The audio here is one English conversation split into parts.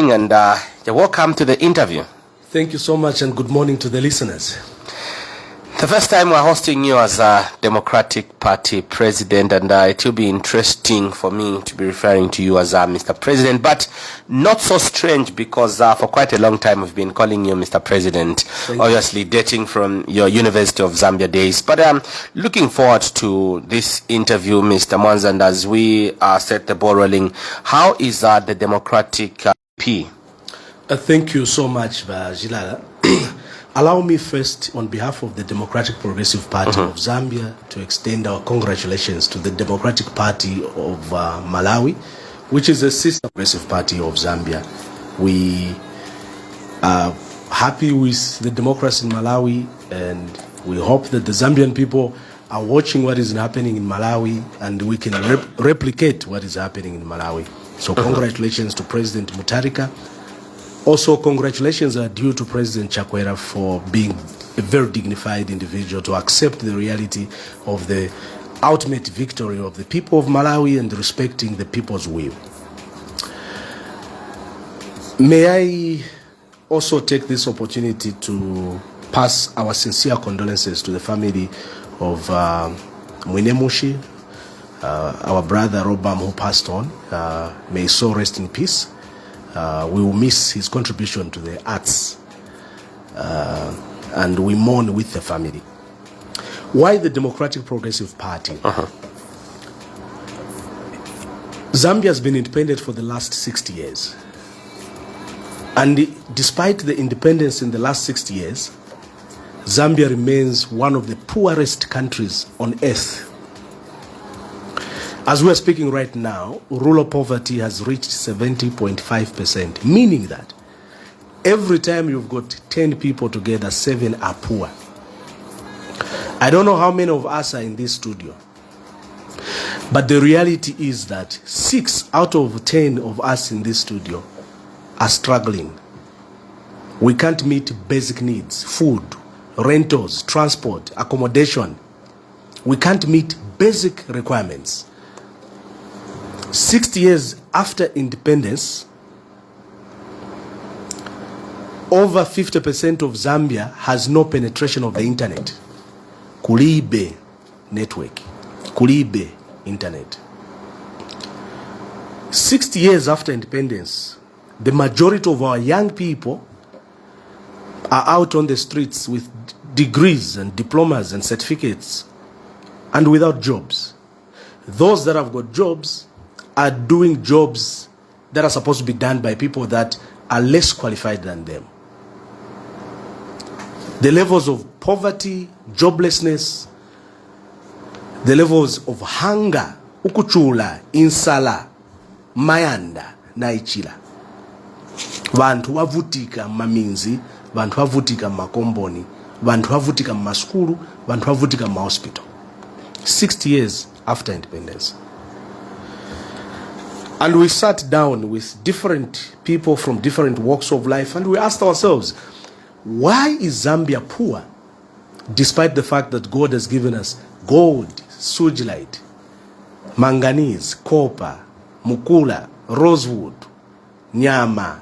morning and welcome to the interview. Thank you so much and good morning to the listeners. The first time we're hosting you as a Democratic Party president, and it will be interesting for me to be referring to you as Mr. President, but not so strange because for quite a long time we've been calling you Mr. President, obviously dating from your University of Zambia days. But I'm looking forward to this interview, Mr. Mwanza, and as we set the ball rolling, how is the Democratic P? Thank you so much, Jilala. Allow me first, on behalf of the Democratic Progressive Party of Zambia, to extend our congratulations to the Democratic Party of Malawi, which is a sister progressive party of Zambia. We are happy with the democracy in Malawi, and we hope that the Zambian people are watching what is happening in Malawi, and we can replicate what is happening in Malawi. So congratulations to President Mutharika. Also, congratulations are due to President Chakwera for being a very dignified individual to accept the reality of the ultimate victory of the people of Malawi and respecting the people's will. May I also take this opportunity to pass our sincere condolences to the family of Mwanza, our brother Robam, who passed on. May his soul rest in peace. We will miss his contribution to the arts, and we mourn with the family. Why the Democratic Progressive Party? Zambia has been independent for the last 60 years. And despite the independence in the last 60 years, Zambia remains one of the poorest countries on earth. As we are speaking right now, rural poverty has reached 70.5%, meaning that every time you've got 10 people together, 7 are poor. I don't know how many of us are in this studio, but the reality is that 6 out of 10 of us in this studio are struggling. We can't meet basic needs: food, rentals, transport, accommodation. We can't meet basic requirements. 60 years after independence, over 50% of Zambia has no penetration of the internet. Kulibe network, Kulibe internet. 60 years after independence, the majority of our young people are out on the streets with degrees and diplomas and certificates and without jobs. Those that have got jobs are doing jobs that are supposed to be done by people that are less qualified than them. The levels of poverty, joblessness, the levels of hunger, ukuchula, insala, mayanda, naichila. Vantu vavutika maminzi, vantu vavutika makomboni, vantu vavutika maskulu, vantu vavutika hospital. 60 years after independence. And we sat down with different people from different walks of life, and we asked ourselves, why is Zambia poor, despite the fact that God has given us gold, sugilite, manganese, copper, mukula, rosewood, nyama,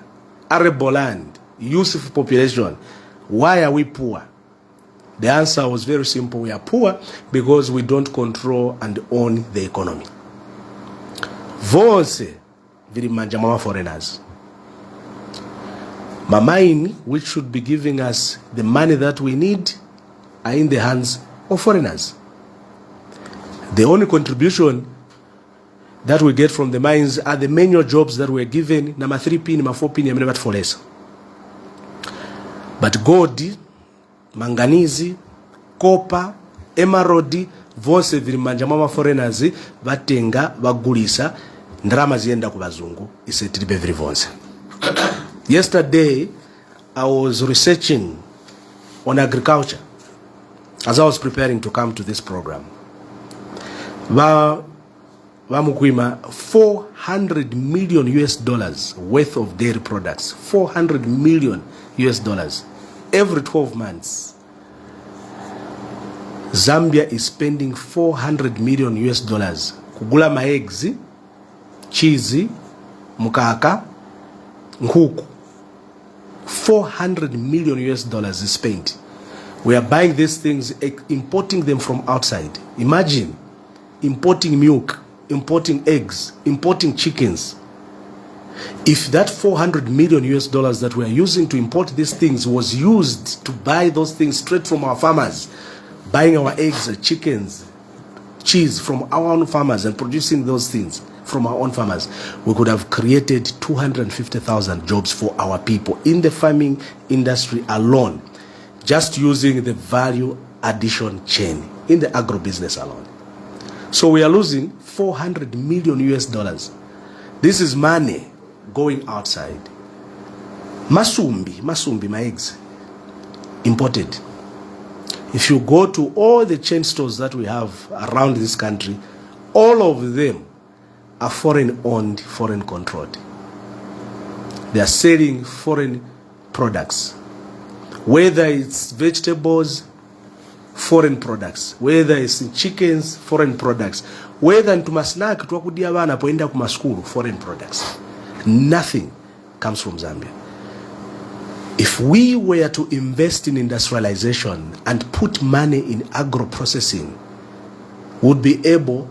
arable land, youthful population? Why are we poor? The answer was very simple. We are poor because we don't control and own the economy. Vonse vili manjama foreigners. Mamaini, which should be giving us the money that we need, are in the hands of foreigners. The only contribution that we get from the mines are the manual jobs that we're given, number 3P, number 4P, number 4 less. But gold, manganese, copper, emerald, vonse vili manjama foreigners vatenga vagulisa ndrama zienda ku bazungu isetilibe vili vonse. Yesterday I was researching on agriculture as I was preparing to come to this program. Vamukwima $400 million worth of dairy products. $400 million every 12 months. Zambia is spending $400 million kugula eggs, cheese, mukaka, Nkuku, 400 million US dollars is spent. We are buying these things, importing them from outside. Imagine importing milk, importing eggs, importing chickens. If that 400 million US dollars that we are using to import these things was used to buy those things straight from our farmers, buying our eggs, chickens, cheese from our own farmers and producing those things from our own farmers, we could have created 250,000 jobs for our people in the farming industry alone, just using the value addition chain in the agribusiness alone. So we are losing 400 million US dollars. This is money going outside. Masumbi, my eggs, imported. If you go to all the chain stores that we have around this country, all of them are foreign owned, foreign controlled. They are selling foreign products. Whether it's vegetables, foreign products. Whether it's chickens, foreign products. Whether into masnack twakudia bana poenda kuma school, foreign products. Nothing comes from Zambia. If we were to invest in industrialization and put money in agro-processing, we would be able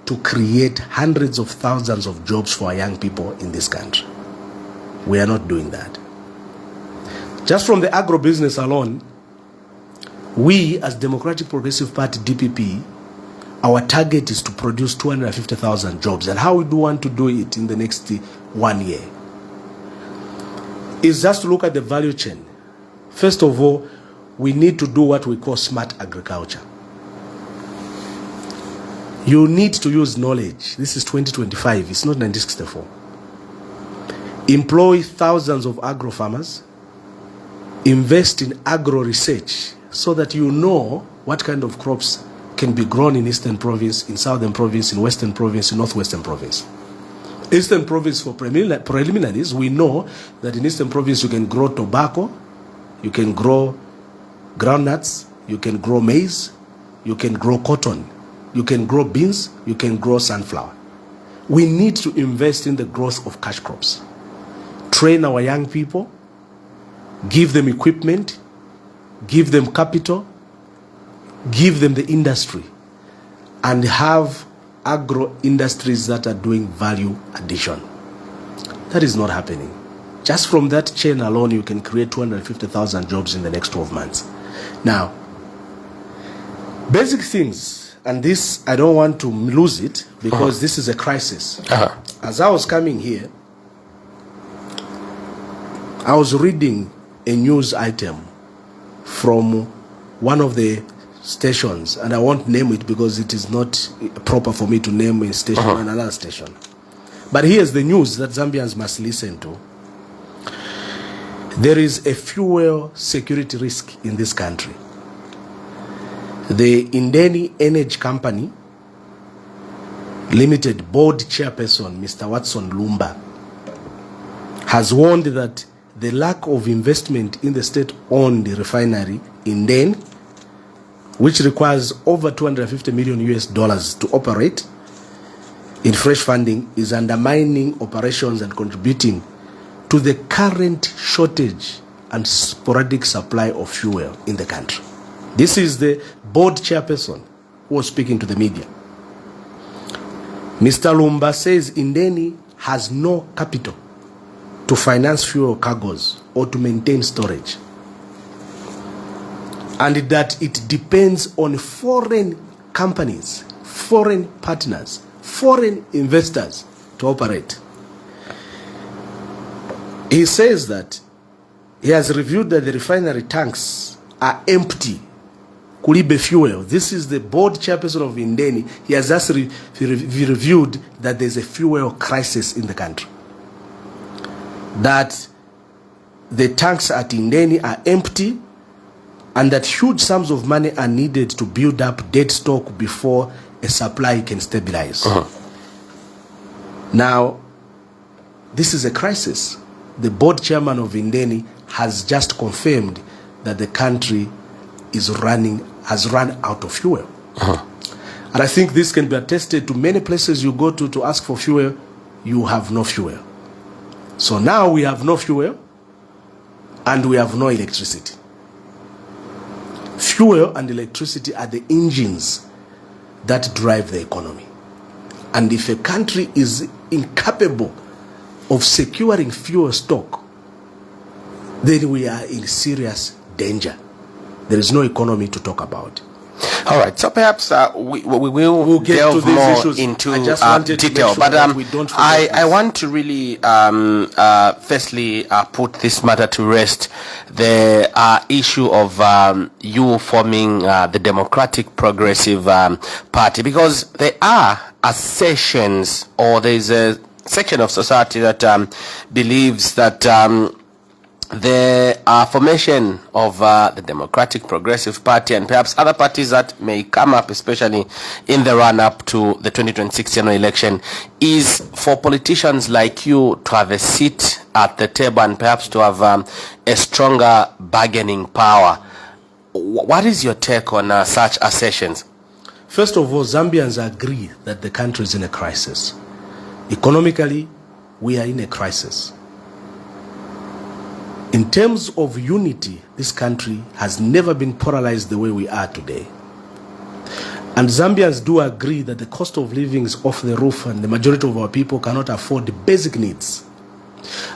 to create hundreds of thousands of jobs for our young people in this country. We are not doing that. Just from the agro-business alone, we as Democratic Progressive Party, DPP, our target is to produce 250,000 jobs. And how we do want to do it in the next 1 year is just to look at the value chain. First of all, we need to do what we call smart agriculture. You need to use knowledge. This is 2025, it's not 1964. Employ thousands of agro farmers. Invest in agro research so that you know what kind of crops can be grown in Eastern Province, in Southern Province, in Western Province, in Northwestern Province. Eastern Province, for preliminaries, we know that in Eastern Province you can grow tobacco, you can grow groundnuts, you can grow maize, you can grow cotton, you can grow beans, you can grow sunflower. We need to invest in the growth of cash crops. Train our young people, give them equipment, give them capital, give them the industry, and have agro industries that are doing value addition. That is not happening. Just from that chain alone, you can create 250,000 jobs in the next 12 months. Now, basic things, and this, I don't want to lose it because this is a crisis. As I was coming here, I was reading a news item from one of the stations, and I won't name it because it is not proper for me to name a station and another station. But here's the news that Zambians must listen to. There is a fuel security risk in this country. The Indeni Energy Company Limited board chairperson, Mr. Watson Lumba, has warned that the lack of investment in the state-owned refinery in Den, which requires over 250 million US dollars to operate in fresh funding, is undermining operations and contributing to the current shortage and sporadic supply of fuel in the country. This is the board chairperson who was speaking to the media. Mr. Lumba says Indeni has no capital to finance fuel cargoes or to maintain storage, and that it depends on foreign companies, foreign partners, foreign investors to operate. He says that he has reviewed that the refinery tanks are empty. Kulibe fuel. This is the board chairperson of Indeni. He has just reviewed that there's a fuel crisis in the country. That the tanks at Indeni are empty, and that huge sums of money are needed to build up dead stock before a supply can stabilize. Now, this is a crisis. The board chairman of Indeni has just confirmed that the country has run out of fuel. And I think this can be attested to many places you go to ask for fuel, you have no fuel. So now we have no fuel and we have no electricity. Fuel and electricity are the engines that drive the economy. And if a country is incapable of securing fuel stock, then we are in serious danger. There is no economy to talk about. All right, so perhaps we will delve more into detail, but I want to really firstly put this matter to rest, the issue of you forming the Democratic Progressive Party, because there are assertions, or there is a section of society that believes that the formation of the Democratic Progressive Party and perhaps other parties that may come up, especially in the run-up to the 2026 general election, is for politicians like you to have a seat at the table and perhaps to have a stronger bargaining power. What is your take on such assertions? First of all, Zambians agree that the country is in a crisis. Economically, we are in a crisis. In terms of unity, this country has never been polarized the way we are today. And Zambians do agree that the cost of living is off the roof and the majority of our people cannot afford the basic needs.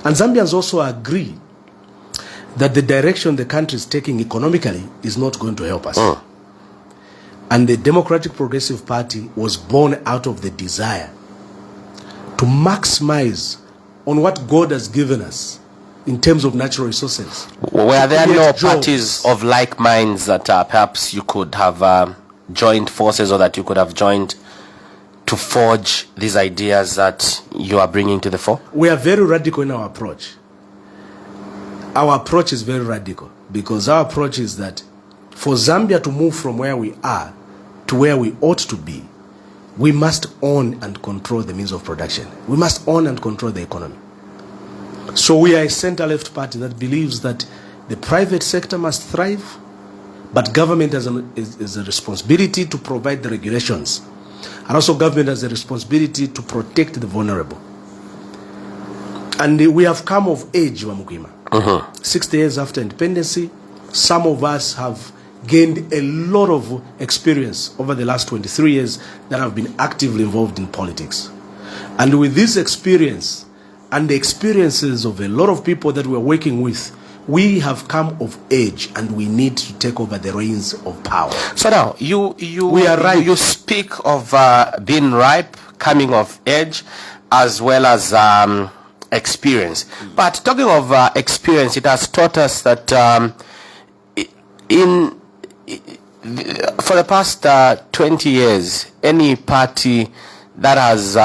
And Zambians also agree that the direction the country is taking economically is not going to help us. And the Democratic Progressive Party was born out of the desire to maximize on what God has given us in terms of natural resources. Were there no parties of like minds that perhaps you could have joined forces, or that you could have joined to forge these ideas that you are bringing to the fore? We are very radical in our approach. Our approach is very radical because our approach is that for Zambia to move from where we are to where we ought to be, we must own and control the means of production. We must own and control the economy. So we are a center-left party that believes that the private sector must thrive, but government has a responsibility to provide the regulations. And also government has a responsibility to protect the vulnerable. And we have come of age, Wamukima. 60 years after independence, some of us have gained a lot of experience over the last 23 years that have been actively involved in politics. And with this experience, and the experiences of a lot of people that we're working with, we have come of age and we need to take over the reins of power. So now, we are ripe. You speak of being ripe, coming of age, as well as experience. But talking of experience, it has taught us that for the past 20 years, any party that has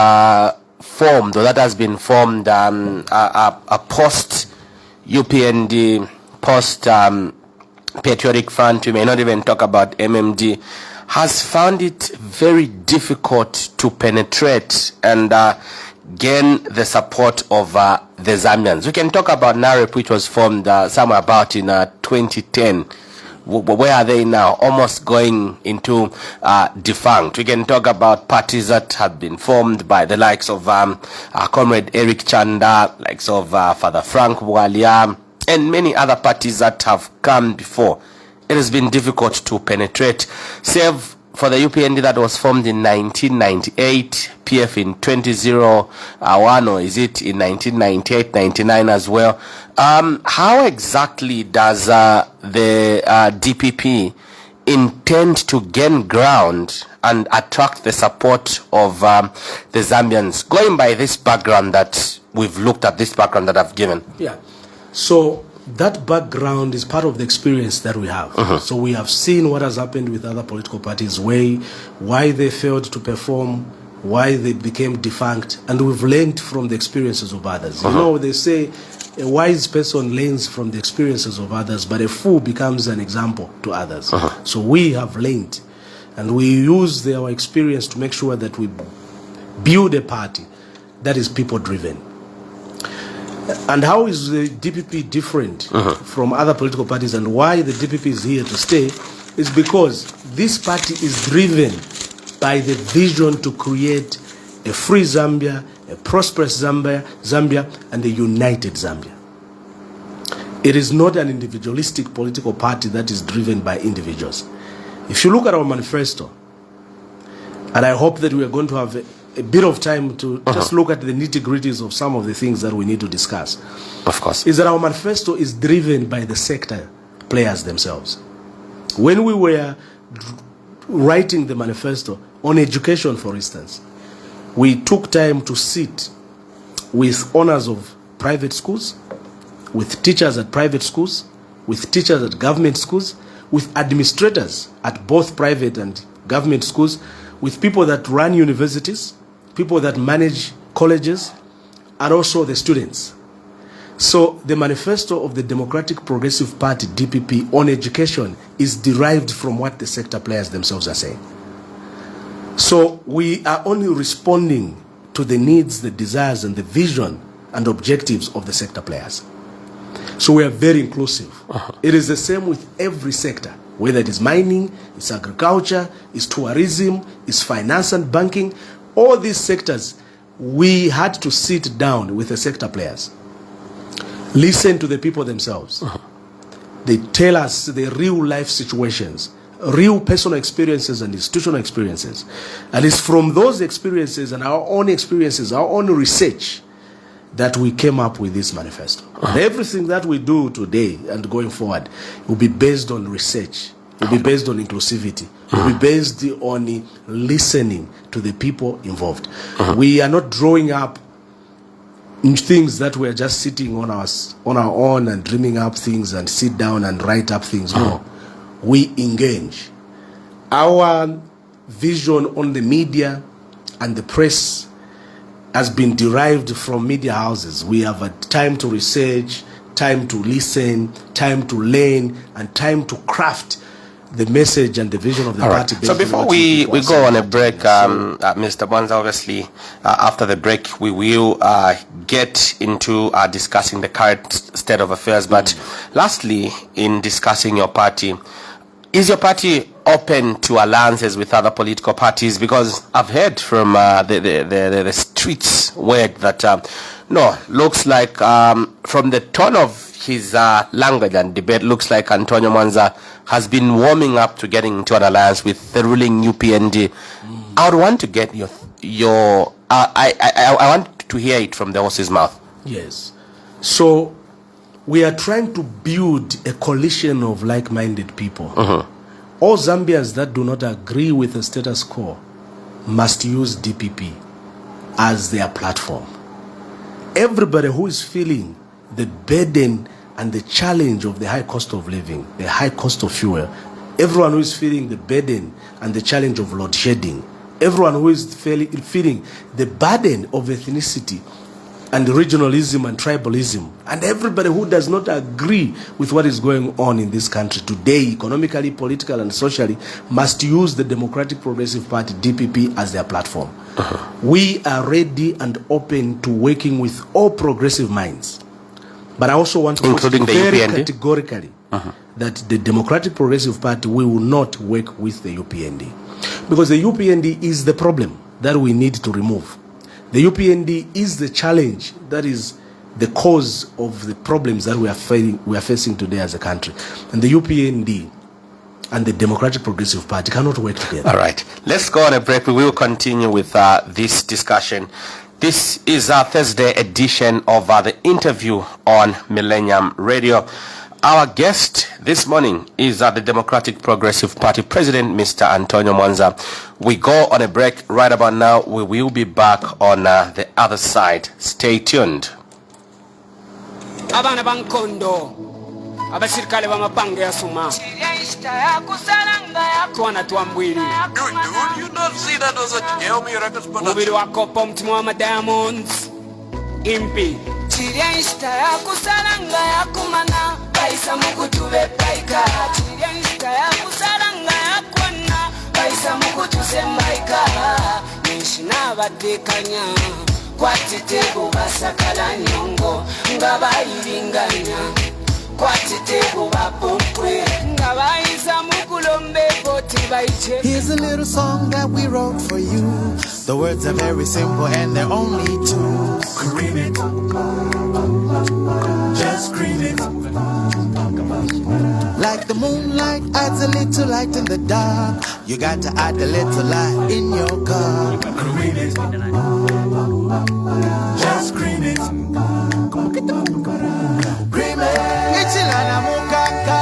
formed, or that has been formed a post-UPND, post-Patriotic Front, we may not even talk about MMD, has found it very difficult to penetrate and gain the support of the Zambians. We can talk about NAREP, which was formed somewhere about in 2010. Where are they now? Almost going into defunct. We can talk about parties that have been formed by the likes of Comrade Eric Chanda, likes of Father Frank Bwalia, and many other parties that have come before. It has been difficult to penetrate, save for the UPND that was formed in 1998, PF in 2001, or is it in 1998, 99 as well? How exactly does the DPP intend to gain ground and attract the support of the Zambians, going by this background that we've looked at, this background that I've given? Yeah. So that background is part of the experience that we have. So we have seen what has happened with other political parties, why they failed to perform, why they became defunct, and we've learned from the experiences of others. You know, they say a wise person learns from the experiences of others, but a fool becomes an example to others. So we have learned, and we use our experience to make sure that we build a party that is people-driven. And how is the DPP different from other political parties, and why the DPP is here to stay is because this party is driven by the vision to create a free Zambia, a prosperous Zambia, and a united Zambia. It is not an individualistic political party that is driven by individuals. If you look at our manifesto, and I hope that we are going to have a bit of time to just look at the nitty-gritties of some of the things that we need to discuss. Of course. Is that our manifesto is driven by the sector players themselves. When we were writing the manifesto on education, for instance, we took time to sit with owners of private schools, with teachers at private schools, with teachers at government schools, with administrators at both private and government schools, with people that run universities, people that manage colleges, and also the students. So the manifesto of the Democratic Progressive Party, DPP, on education is derived from what the sector players themselves are saying. So we are only responding to the needs, the desires, and the vision and objectives of the sector players. So we are very inclusive. It is the same with every sector, whether it is mining, it's agriculture, it's tourism, it's finance and banking. All these sectors, we had to sit down with the sector players, listen to the people themselves. They tell us the real life situations, real personal experiences and institutional experiences. And it's from those experiences and our own experiences, our own research, that we came up with this manifesto. And everything that we do today and going forward will be based on research, will be based on inclusivity, will be based on listening to the people involved. We are not drawing up things that we're just sitting on our own and dreaming up things and sit down and write up things. No, we engage. Our vision on the media and the press has been derived from media houses. We have had time to research, time to listen, time to learn, and time to craft the message and the vision of the party. So before we go on a break, Mr. Mwanza, obviously, after the break, we will get into discussing the current state of affairs. But lastly, in discussing your party, is your party open to alliances with other political parties? Because I've heard from the streets word that no, looks like from the tone of his language and debate, looks like Antonio Mwanza has been warming up to getting into an alliance with the ruling UPND. I would want to get your I want to hear it from the horse's mouth. Yes. So we are trying to build a coalition of like-minded people. All Zambians that do not agree with the status quo must use DPP as their platform. Everybody who is feeling the burden and the challenge of the high cost of living, the high cost of fuel, everyone who is feeling the burden and the challenge of load shedding, everyone who is feeling the burden of ethnicity and regionalism and tribalism, and everybody who does not agree with what is going on in this country today, economically, politically, and socially, must use the Democratic Progressive Party, DPP, as their platform. We are ready and open to working with all progressive minds. But I also want to put it very categorically that the Democratic Progressive Party, we will not work with the UPND. Because the UPND is the problem that we need to remove. The UPND is the challenge that is the cause of the problems that we are facing today as a country. And the UPND and the Democratic Progressive Party cannot work together. All right. Let's go on a break. We will continue with this discussion. This is our Thursday edition of the interview on Millennium Radio. Our guest this morning is the Democratic Progressive Party President, Mr. Antonio Mwanza. We go on a break right about now. We will be back on the other side. Stay tuned. Abana bankondo abasirikale bamapange yasuma kwana tuambwili You not see that was a Elmi Records production? mubili wako pomtimu wa Diamonds impi Chiria insta ya kusalanga ya kumana Baisa mukutube paika Chiria insta ya kusalanga ya kwana Baisa mukutuse maika Nishina batekanya Kwatitego basakala nyongo Ngaba ilinganya Kwatitego bapompwe nga bayisa mu kulomba voti bayiche. Here's a little song that we wrote for you. The words are very simple and they're only two. Scream it, just scream it. Like the moonlight adds a little light in the dark, you got to add a little light in your car. Scream it, just scream it. Scream it. Ichilana mukaka.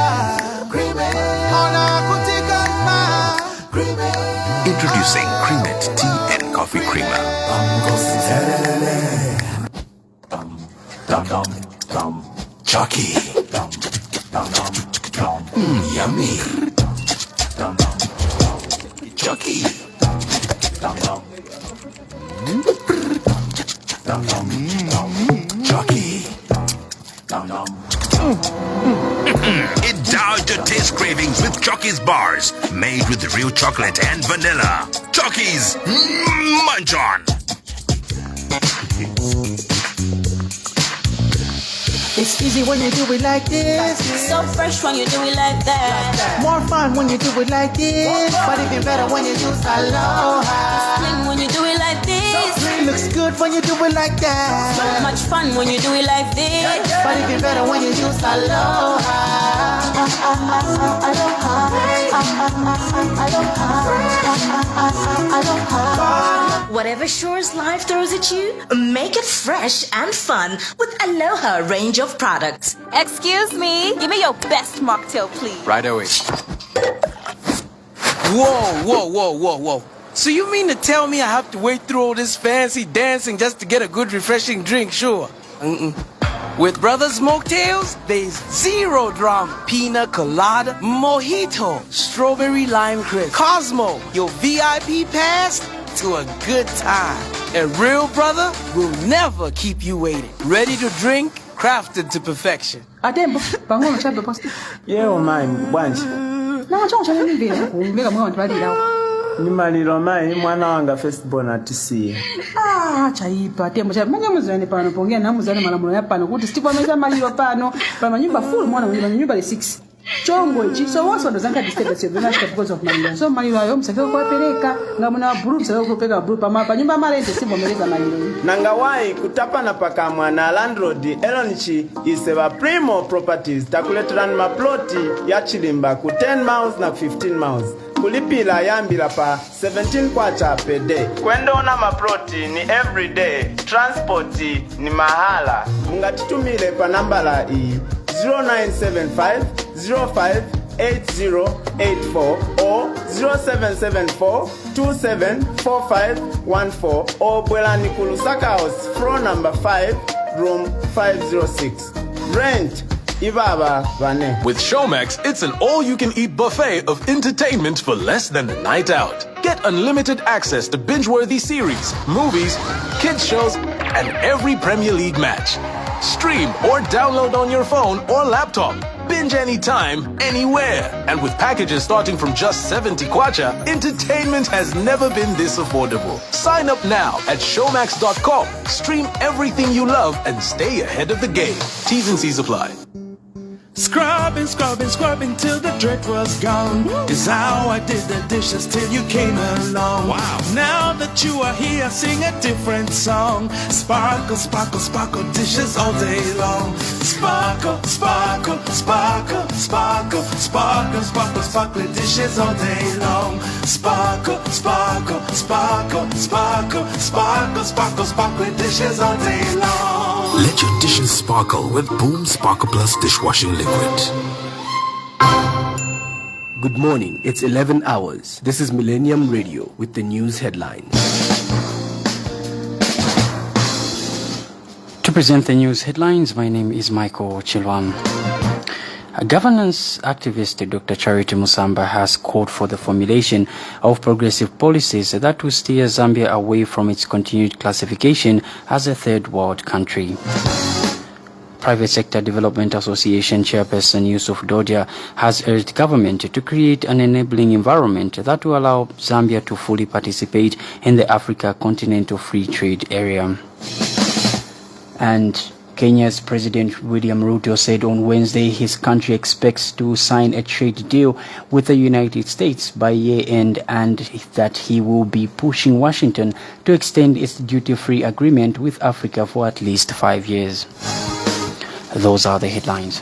Scream it. Ona kutikama. Scream it. Introducing Cream It Tea and Coffee Creamer. Chucky. Yummy. Chucky. Chucky. Indulge your taste cravings with Chucky's bars, made with real chocolate and vanilla. Chucky's Munch On. It's easy when you do it like this. So fresh when you do it like that. More fun when you do it like this. But even better when you do aloha. Sling when you do it like this. Looks good when you do it like that. So much fun when you do it like this. But even better when you do aloha. Whatever shores life throws at you, make it fresh and fun with Aloha range of products. Excuse me, give me your best mocktail, please. Right away. Whoa. So you mean to tell me I have to wait through all this fancy dancing just to get a good refreshing drink? Sure. With Brothers Mocktails, there's zero drama. Pina colada, mojito, strawberry lime crisp, Cosmo, your VIP pass to a good time. A real brother will never keep you waiting. Ready to drink, crafted to perfection. Atembo, bangono chabe posti. Yeo mai bwanji. Na chongo chane mbele, umbeka mwana twalira. Ni maliro mai mwana wanga firstborn atisiye. Chaipa tembo chabe manya muzane pano pongea na muzane malamulo ya pano kuti Steve ameza maliro pano pa manyumba full mwana mwenye nyumba le 6. Chongo ichi so wonso ndo zanga disturbance yona because of maliro. So maliro ayo msake kwa peleka ngamuna buru msake kwa peka buru pa nyumba malente Steve ameleza maliro. Nangawai kutapa na paka mwana landlord Elonichi iseba Primo Properties takuletrani maploti ya chilimba ku 10 miles na 15 miles. Kulipila yambila pa 17 kwacha per day. Kwenda ona maploti ni every day. Transport ni mahala. Mungatitumile pa nambala i 0975 058084 or 0774 274514 or Bwelani Kulusaka House, floor number 5, room 506. Rent Ibaba Vane. With Showmax, it's an all-you-can-eat buffet of entertainment for less than a night out. Get unlimited access to binge-worthy series, movies, kids shows, and every Premier League match. Stream or download on your phone or laptop. Binge anytime, anywhere. And with packages starting from just 70 kwacha, entertainment has never been this affordable. Sign up now at showmax.com. Stream everything you love and stay ahead of the game. T's and C's apply. Scrubbing till the dirt was gone. Is how I did the dishes till you came along. Wow. Now that you are here, I sing a different song. Sparkle, sparkle, sparkle dishes all day long. Sparkle, sparkle, sparkle, sparkle, sparkle, sparkle, sparkle dishes all day long. Sparkle, sparkle, sparkle, sparkle, sparkle, sparkle, sparkle dishes all day long. Let your dishes sparkle with Boom Sparkle Plus dishwashing liquid. Good morning. It's 11 hours. This is Millennium Radio with the news headlines. To present the news headlines, my name is Michael Chilwan. A governance activist, Dr. Charity Musamba, has called for the formulation of progressive policies that will steer Zambia away from its continued classification as a third world country. Private Sector Development Association Chairperson Yusuf Dodia has urged government to create an enabling environment that will allow Zambia to fully participate in the Africa Continental Free Trade Area. And Kenya's President William Ruto said on Wednesday his country expects to sign a trade deal with the United States by year-end and that he will be pushing Washington to extend its duty-free agreement with Africa for at least 5 years. Those are the headlines.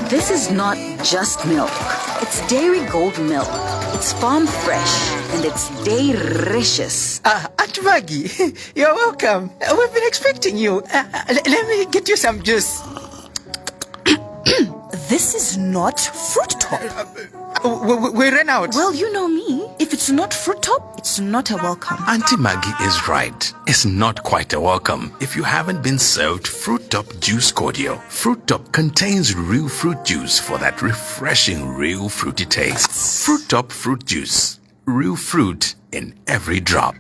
This is not just milk. It's Dairy Gold milk. It's farm fresh and it's delicious. Aunt Maggie, you're welcome. We've been expecting you. Let me get you some juice. This is not fruit top. We ran out. Well, you know me. If it's not fruit top, it's not a welcome. Auntie Maggie is right. It's not quite a welcome if you haven't been served Fruit Top Juice Cordial. Fruit Top contains real fruit juice for that refreshing, real fruity taste. Fruit Top Fruit Juice. Real fruit in every drop.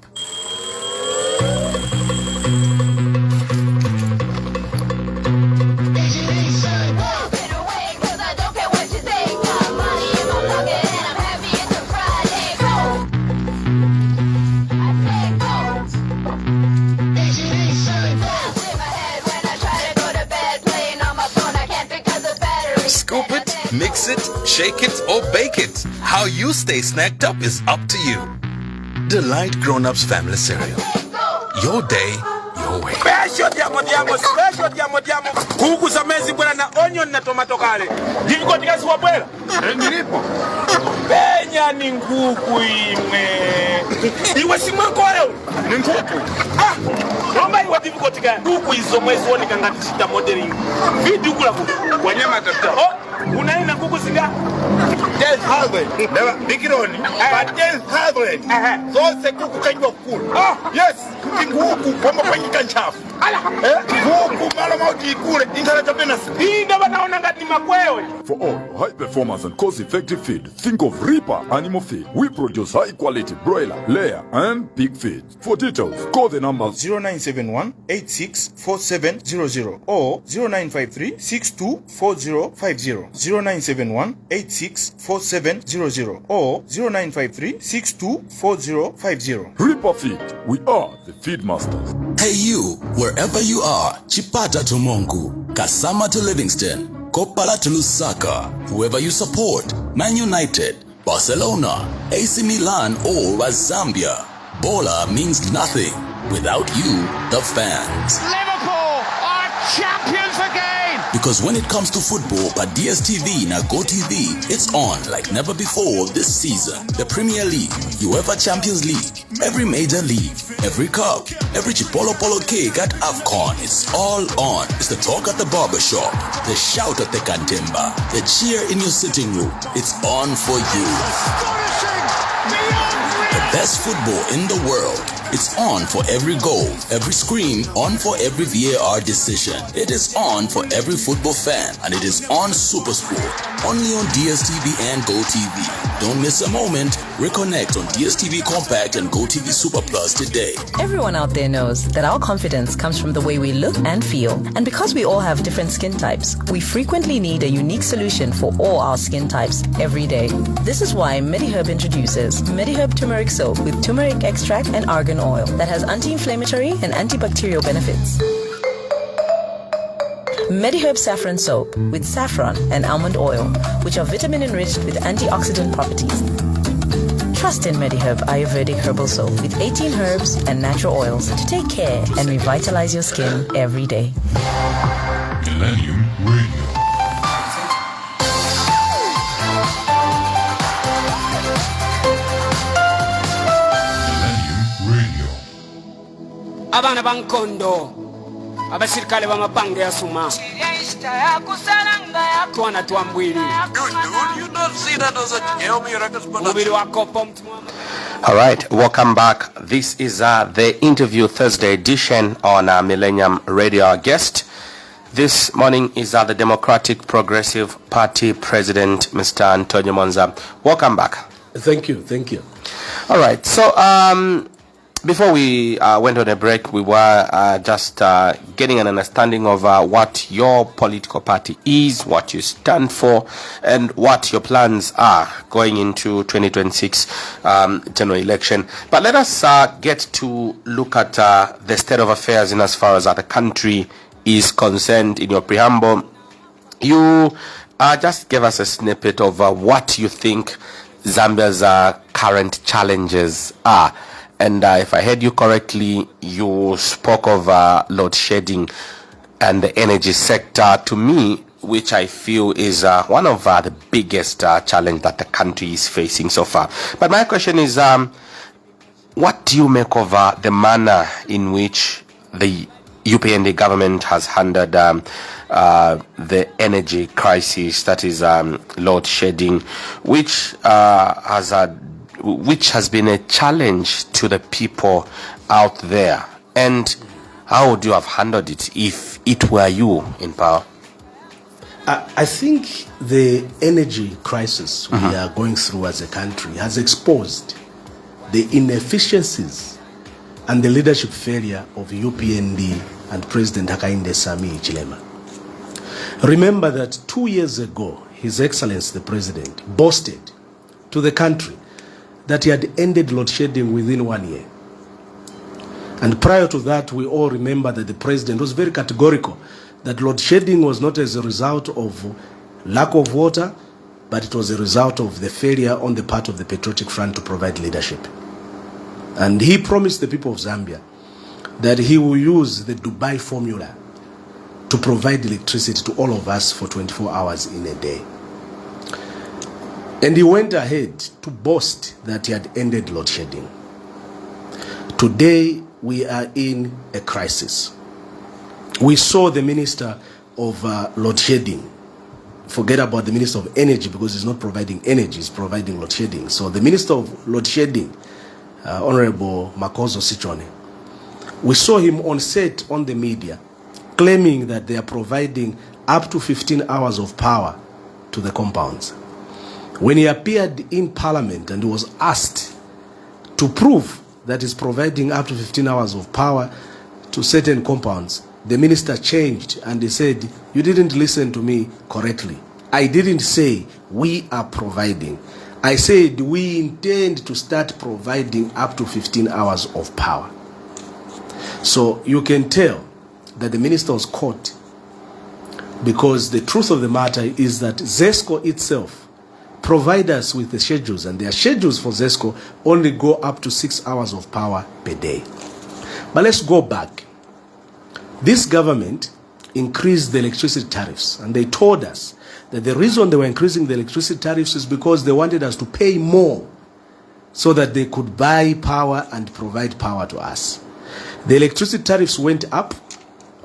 Scoop it, mix it, shake it, or bake it. How you stay snacked up is up to you. Delight Grown-Ups Family Cereal. Your day, your way. Special diamo. Kuku za mezi bwana na onion na tomato kale. Ndivyo tikasi wa bwela. Ndilipo. Penya ni nguku imwe. Iwe simwe kwao. Ni nguku. Naomba iwe ndivyo tikani. Nguku hizo mwezi woni kangati chita modeling. Vidu kula kuku. Wanyama tafuta. Unaina nguku singa? 10,000. Never bigironi. But 10,000. Zose kuku kajwa kula. Yes. Nguku kwamba kwanyika nchafu. Nguku mala mauti ikule. Intala tapena siku. Inda wanaona ngati makwewe. For all high performance and cost-effective feed, think of Reaper Animal Feed. We produce high-quality broiler, layer, and pig feed. For details, call the numbers 0971-864700 or 0953-624050. 0971-864700 or 0953-624050. Reaper Feed. We are the feed masters. Hey you, wherever you are, Chipata to Mongu, Kasama to Livingston, Kopala to Lusaka, whoever you support, Man United, Barcelona, AC Milan or Zambia. Bola means nothing without you, the fans. Liverpool are champions again! Because when it comes to football, but DSTV na GoTV, it's on like never before this season. The Premier League, UEFA Champions League, every major league, every cup, every Chipolo Polo cake at AFCON, it's all on. It's the talk at the barbershop, the shout at the cantemba, the cheer in your sitting room. It's on for you. The best football in the world. It's on for every goal, every scream, on for every VAR decision. It is on for every football fan, and it is on SuperSport, only on DSTV and GoTV. Don't miss a moment. Reconnect on DSTV Compact and GoTV Super Plus today. Everyone out there knows that our confidence comes from the way we look and feel. And because we all have different skin types, we frequently need a unique solution for all our skin types every day. This is why MediHerb introduces MediHerb Turmeric Soap with turmeric extract and argan oil that has anti-inflammatory and antibacterial benefits. MediHerb Saffron Soap with saffron and almond oil, which are vitamin-enriched with antioxidant properties. Trust in MediHerb Ayurvedic Herbal Soap with 18 herbs and natural oils to take care and revitalize your skin every day. Millennium Radio. Abana bankondo abasirikale bamapanga yasuma twana twambwiri mubiri wa kopo All right, welcome back. This is the Interview Thursday edition on Millennium Radio. Our guest this morning is the Democratic Progressive Party President, Mr. Antonio Mwanza. Welcome back. Thank you. All right, so before we went on a break, we were just getting an understanding of what your political party is, what you stand for, and what your plans are going into 2026 general election. But let us get to look at the state of affairs in as far as the country is concerned. In your preamble, you just gave us a snippet of what you think Zambia's current challenges are. And if I heard you correctly, you spoke of load shedding and the energy sector, to me, which I feel is one of the biggest challenge that the country is facing so far. But my question is, what do you make of the manner in which the UPND government has handled the energy crisis, that is load shedding, which has been a challenge to the people out there? And how would you have handled it if it were you in power? I think the energy crisis we are going through as a country has exposed the inefficiencies and the leadership failure of UPND and President Hakainde Sami Hichilema. Remember that 2 years ago, His Excellency the President boasted to the country that he had ended load shedding within 1 year. And prior to that, we all remember that the President was very categorical that load shedding was not as a result of lack of water, but it was a result of the failure on the part of the Patriotic Front to provide leadership. And he promised the people of Zambia that he will use the Dubai formula to provide electricity to all of us for 24 hours in a day. And he went ahead to boast that he had ended load shedding. Today, we are in a crisis. We saw the Minister of Load Shedding. Forget about the Minister of Energy, because he's not providing energy, he's providing load shedding. So the Minister of Load Shedding, Honorable Makozo Sichone, we saw him on set on the media claiming that they are providing up to 15 hours of power to the compounds. When he appeared in Parliament and he was asked to prove that he's providing up to 15 hours of power to certain compounds, the minister changed and he said, "You didn't listen to me correctly. I didn't say we are providing. I said we intend to start providing up to 15 hours of power." So you can tell that the minister was caught, because the truth of the matter is that ZESCO itself provide us with the schedules, and their schedules for ZESCO only go up to 6 hours of power per day. But let's go back. This government increased the electricity tariffs, and they told us that the reason they were increasing the electricity tariffs is because they wanted us to pay more so that they could buy power and provide power to us. The electricity tariffs went up,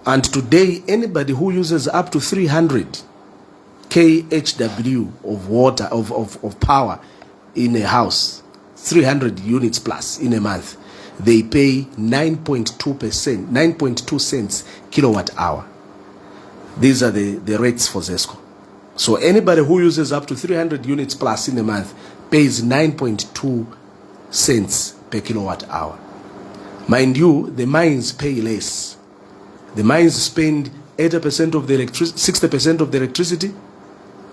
and today anybody who uses up to 300 kHW of water, of power in a house, 300 units plus in a month, they pay 9.2 cents kilowatt hour. These are the rates for ZESCO. So anybody who uses up to 300 units plus in a month pays 9.2 cents per kilowatt hour. Mind you, the mines pay less. The mines spend 80% of the electricity, 60% of the electricity,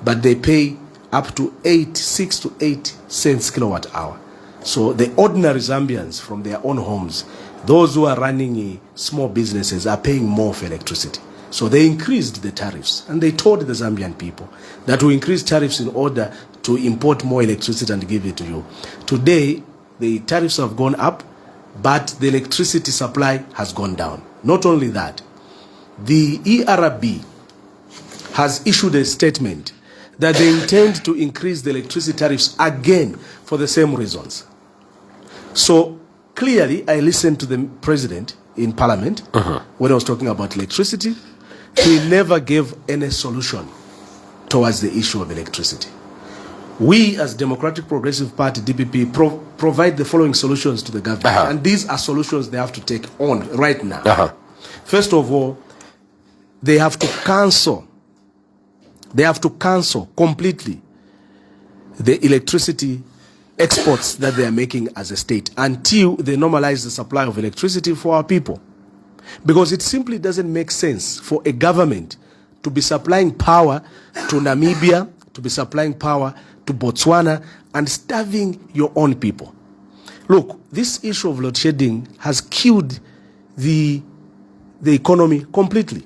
but they pay up to 6 to 8 cents kilowatt hour. So the ordinary Zambians from their own homes, those who are running small businesses, are paying more for electricity. So they increased the tariffs, and they told the Zambian people that we increase tariffs in order to import more electricity and give it to you. Today, the tariffs have gone up, but the electricity supply has gone down. Not only that, the ERB has issued a statement that they intend to increase the electricity tariffs again for the same reasons. So clearly, I listened to the president in Parliament when I was talking about electricity. He never gave any solution towards the issue of electricity. We, as Democratic Progressive Party, DPP, provide the following solutions to the government. And these are solutions they have to take on right now. First of all, they have to cancel completely the electricity exports that they are making as a state until they normalize the supply of electricity for our people. Because it simply doesn't make sense for a government to be supplying power to Namibia, to be supplying power to Botswana, and starving your own people. Look, this issue of load shedding has killed the economy completely.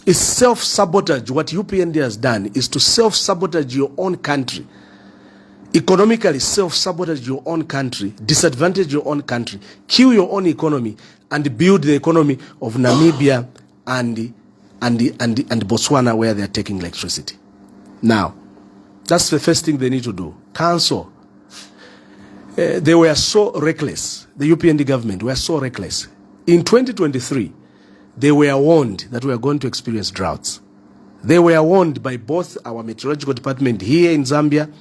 It's self-sabotage. What UPND has done is to self-sabotage your own country. Economically self-sabotage your own country, disadvantage your own country, kill your own economy, and build the economy of Namibia and Botswana, where they are taking electricity. Now, that's the first thing they need to do. Cancel. They were so reckless. The UPND government were so reckless. In 2023, they were warned that we are going to experience droughts. They were warned by both our meteorological department here in Zambia,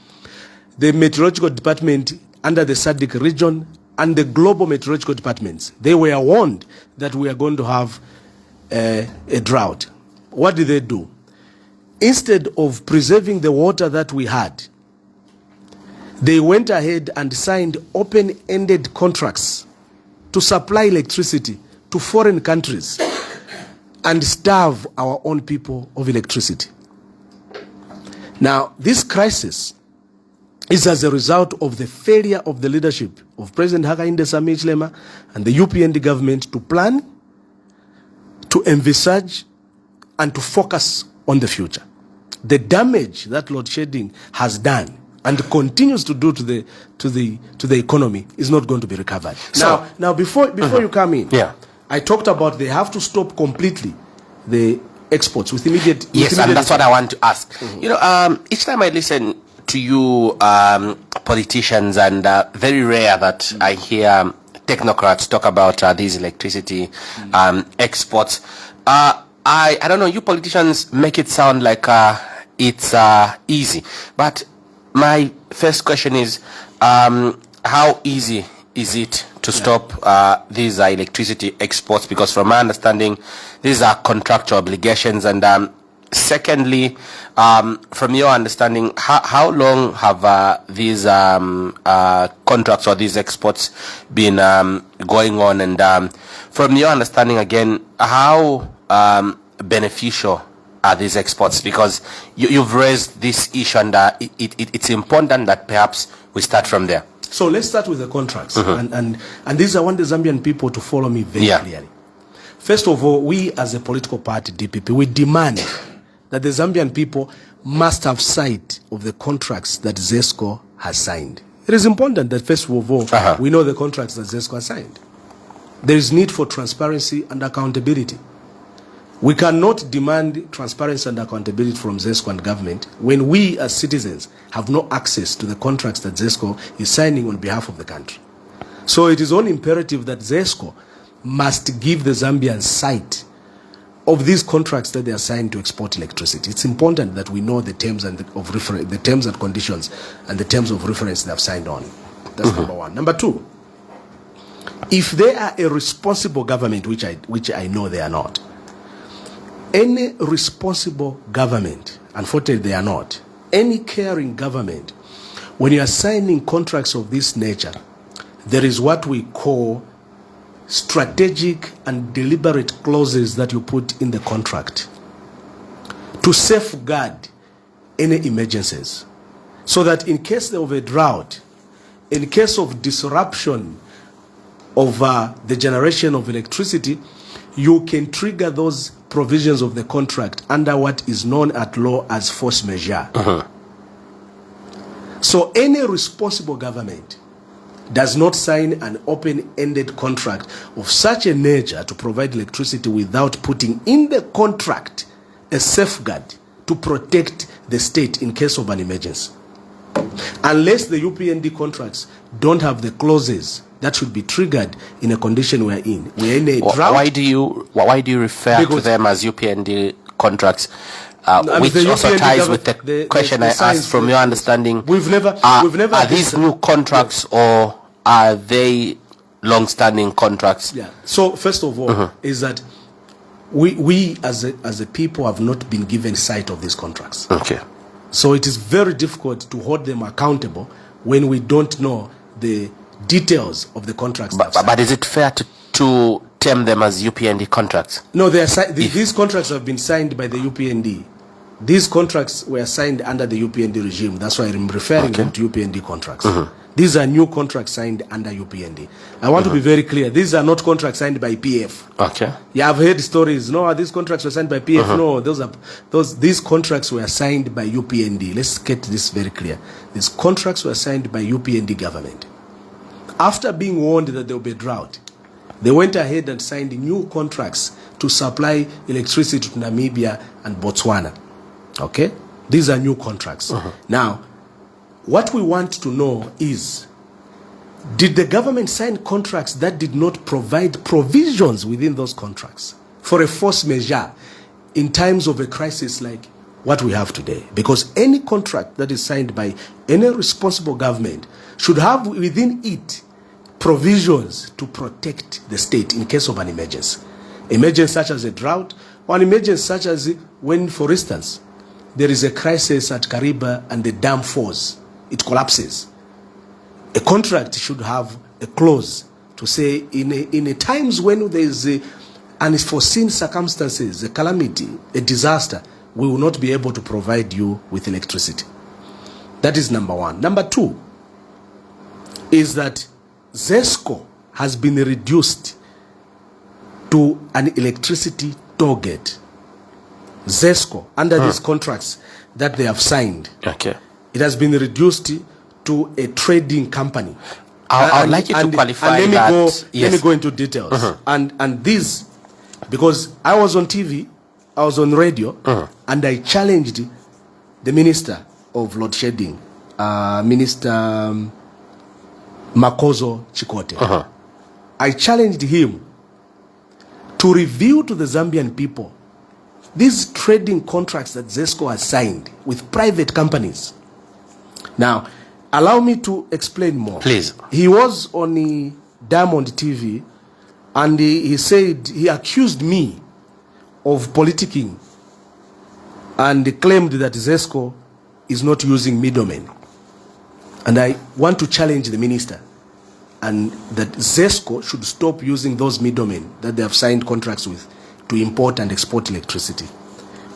the meteorological department under the SADC region, and the global meteorological departments. They were warned that we are going to have a drought. What did they do? Instead of preserving the water that we had, they went ahead and signed open-ended contracts to supply electricity to foreign countries and starve our own people of electricity. Now, this crisis is as a result of the failure of the leadership of President Hakainde Samia Hichilema and the UPND government to plan, to envisage, and to focus on the future. The damage that load shedding has done and continues to do to the economy is not going to be recovered. So, now before you come in, I talked about they have to stop completely the exports with immediate. Yes, and that's what I want to ask. You know, each time I listen to you politicians, and very rare that I hear technocrats talk about these electricity exports. I don't know, you politicians make it sound like it's easy. But my first question is, how easy is it to stop these electricity exports? Because from my understanding, these are contractual obligations. And secondly, from your understanding, how long have these contracts or these exports been going on? And from your understanding again, how beneficial are these exports? Because you've raised this issue, and it's important that perhaps we start from there. So let's start with the contracts. And these I want the Zambian people to follow me very clearly. First of all, we as a political party, DPP, we demand that the Zambian people must have sight of the contracts that ZESCO has signed. It is important that first of all, we know the contracts that ZESCO has signed. There is need for transparency and accountability. We cannot demand transparency and accountability from ZESCO and government when we as citizens have no access to the contracts that ZESCO is signing on behalf of the country. So it is only imperative that ZESCO must give the Zambians sight of these contracts that they are signed to export electricity. It's important that we know the terms and the terms and conditions and the terms of reference they have signed on. That's number one. Number two, if they are a responsible government, which I know they are not, any responsible government, unfortunately they are not, any caring government, when you are signing contracts of this nature, there is what we call strategic and deliberate clauses that you put in the contract to safeguard any emergencies, so that in case of a drought, in case of disruption of the generation of electricity, you can trigger those provisions of the contract under what is known at law as force majeure. So any responsible government does not sign an open-ended contract of such a nature to provide electricity without putting in the contract a safeguard to protect the state in case of an emergency. Unless the UPND contracts don't have the clauses that should be triggered in a condition we're in. We're in a drought. Why do you refer to them as UPND contracts? which also ties with the question I asked. From your understanding, we've never are these new contracts or are they long-standing contracts? Yeah. So first of all, is that we as a people have not been given sight of these contracts. Okay. So it is very difficult to hold them accountable when we don't know the details of the contracts. But is it fair to term them as UPND contracts? No, these contracts have been signed by the UPND. These contracts were signed under the UPND regime. That's why I'm referring them to UPND contracts. These are new contracts signed under UPND. I want to be very clear. These are not contracts signed by PF. Okay. Yeah, I've heard stories. No, these contracts were signed by PF. No, these contracts were signed by UPND. Let's get this very clear. These contracts were signed by UPND government. After being warned that there will be a drought, they went ahead and signed new contracts to supply electricity to Namibia and Botswana. Okay? These are new contracts. Now, what we want to know is, did the government sign contracts that did not provide provisions within those contracts for a force majeure in times of a crisis like what we have today? Because any contract that is signed by any responsible government should have within it provisions to protect the state in case of an emergency. Emergency such as a drought, or an emergency such as when, for instance, there is a crisis at Kariba and the dam falls, it collapses. A contract should have a clause to say in a times when there is unforeseen circumstances, a calamity, a disaster, we will not be able to provide you with electricity. That is number one. Number two is that ZESCO has been reduced to an electricity target. ZESCO, under these contracts that they have signed, it has been reduced to a trading company. I would like you to qualify that. Let me go into details. And this, because I was on TV, I was on radio, and I challenged the Minister of Load Shedding, Minister Makozo Chikote. I challenged him to reveal to the Zambian people these trading contracts that ZESCO has signed with private companies. Now, allow me to explain more. Please. He was on the Diamond TV and he said, he accused me of politicking and claimed that ZESCO is not using middlemen. And I want to challenge the minister and that ZESCO should stop using those middlemen that they have signed contracts with to import and export electricity.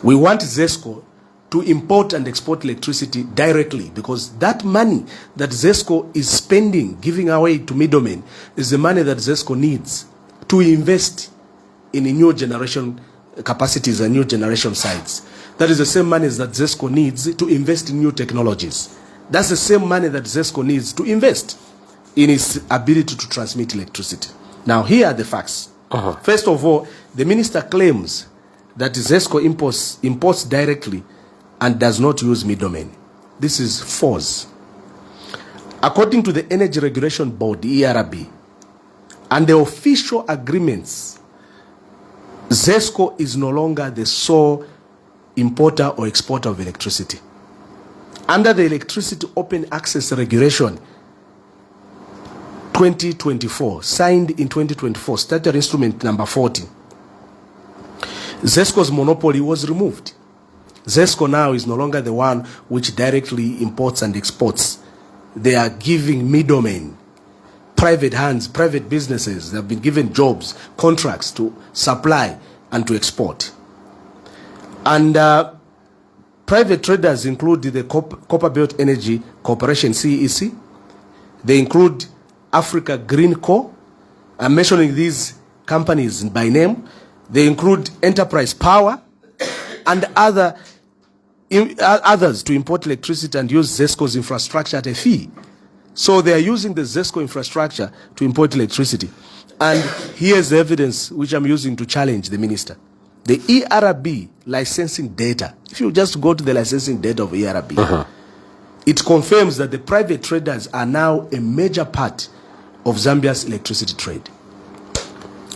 We want ZESCO to import and export electricity directly, because that money that ZESCO is spending, giving away to middlemen, is the money that ZESCO needs to invest in a new generation capacities and new generation sites. That is the same money that ZESCO needs to invest in new technologies. That's the same money that ZESCO needs to invest in its ability to transmit electricity. Now, here are the facts. First of all, the minister claims that ZESCO imports directly and does not use middlemen. This is false. According to the Energy Regulation Board, the ERB, and the official agreements, ZESCO is no longer the sole importer or exporter of electricity. Under the Electricity Open Access Regulation 2024, signed in 2024, Statute Instrument number 40, ZESCO's monopoly was removed. ZESCO now is no longer the one which directly imports and exports. They are giving middlemen, private hands, private businesses. They have been given jobs, contracts to supply and to export. And private traders include the Copper Belt Energy Corporation, CEC. They include Africa Green Co. I'm mentioning these companies by name. They include Enterprise Power and others to import electricity and use ZESCO's infrastructure at a fee. So they are using the ZESCO infrastructure to import electricity. And here's the evidence which I'm using to challenge the minister. The ERB licensing data, if you just go to the licensing data of ERB, it confirms that the private traders are now a major part of Zambia's electricity trade.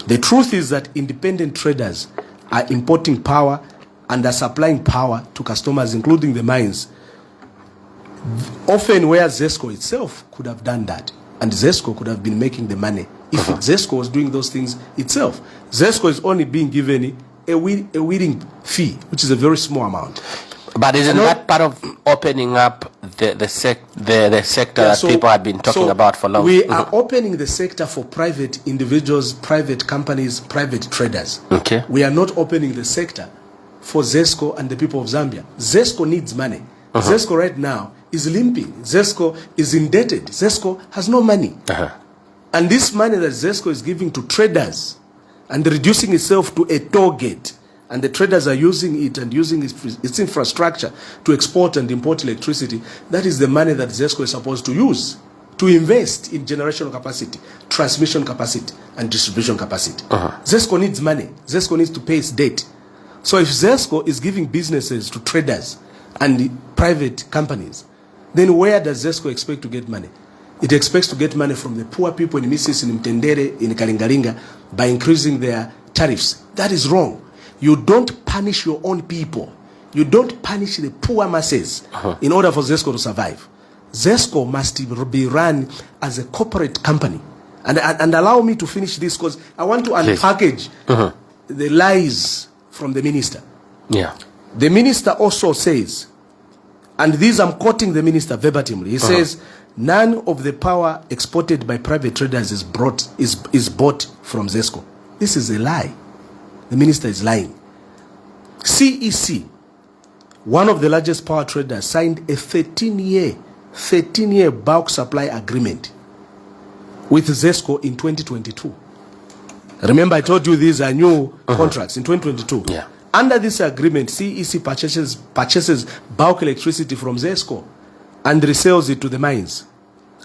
The truth is that independent traders are importing power and are supplying power to customers, including the mines, often where ZESCO itself could have done that. And ZESCO could have been making the money if ZESCO was doing those things itself. ZESCO is only being given a wheeling fee, which is a very small amount. But isn't that part of opening up the sector that people have been talking about for long? We are opening the sector for private individuals, private companies, private traders. Okay. We are not opening the sector for ZESCO and the people of Zambia. ZESCO needs money. ZESCO right now is limping. ZESCO is indebted. ZESCO has no money. And this money that ZESCO is giving to traders and reducing itself to a toll gate, and the traders are using it and using its infrastructure to export and import electricity, that is the money that ZESCO is supposed to use to invest in generational capacity, transmission capacity, and distribution capacity. ZESCO needs money. ZESCO needs to pay its debt. So if ZESCO is giving businesses to traders and the private companies, then where does ZESCO expect to get money? It expects to get money from the poor people in Misis, in Mtendere, in Kalingalinga by increasing their tariffs. That is wrong. You don't punish your own people. You don't punish the poor masses in order for ZESCO to survive. ZESCO must be run as a corporate company. And allow me to finish this because I want to unpackage the lies from the minister. Yeah. The minister also says, and these I'm quoting the minister verbatimly, he says, none of the power exported by private traders is bought from ZESCO. This is a lie. The minister is lying. CEC, one of the largest power traders, signed a 13-year bulk supply agreement with ZESCO in 2022. Remember, I told you these are new contracts in 2022. Yeah. Under this agreement, CEC purchases bulk electricity from ZESCO and resells it to the mines.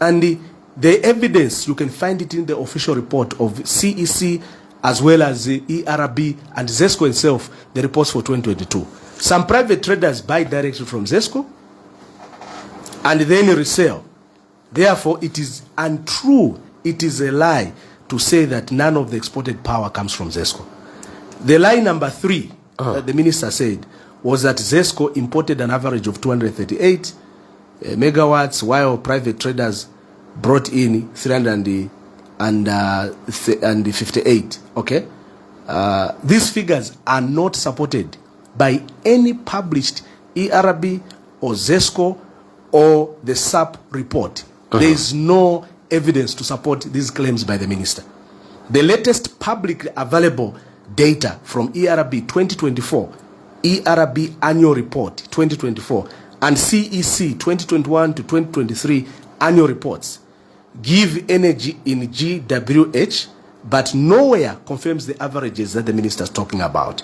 And the evidence, you can find it in the official report of CEC as well as the ERB and ZESCO itself, the reports for 2022. Some private traders buy directly from ZESCO and then resell. Therefore, it is untrue, it is a lie to say that none of the exported power comes from ZESCO. The lie number 3 that the minister said was that ZESCO imported an average of 238 megawatts, while private traders brought in 358. Okay, these figures are not supported by any published ERB or ZESCO or the SAP report. There is no evidence to support these claims by the minister. The latest publicly available data from ERB 2024, ERB annual report 2024, and CEC 2021 to 2023 annual reports give energy in GWH, but nowhere confirms the averages that the minister is talking about.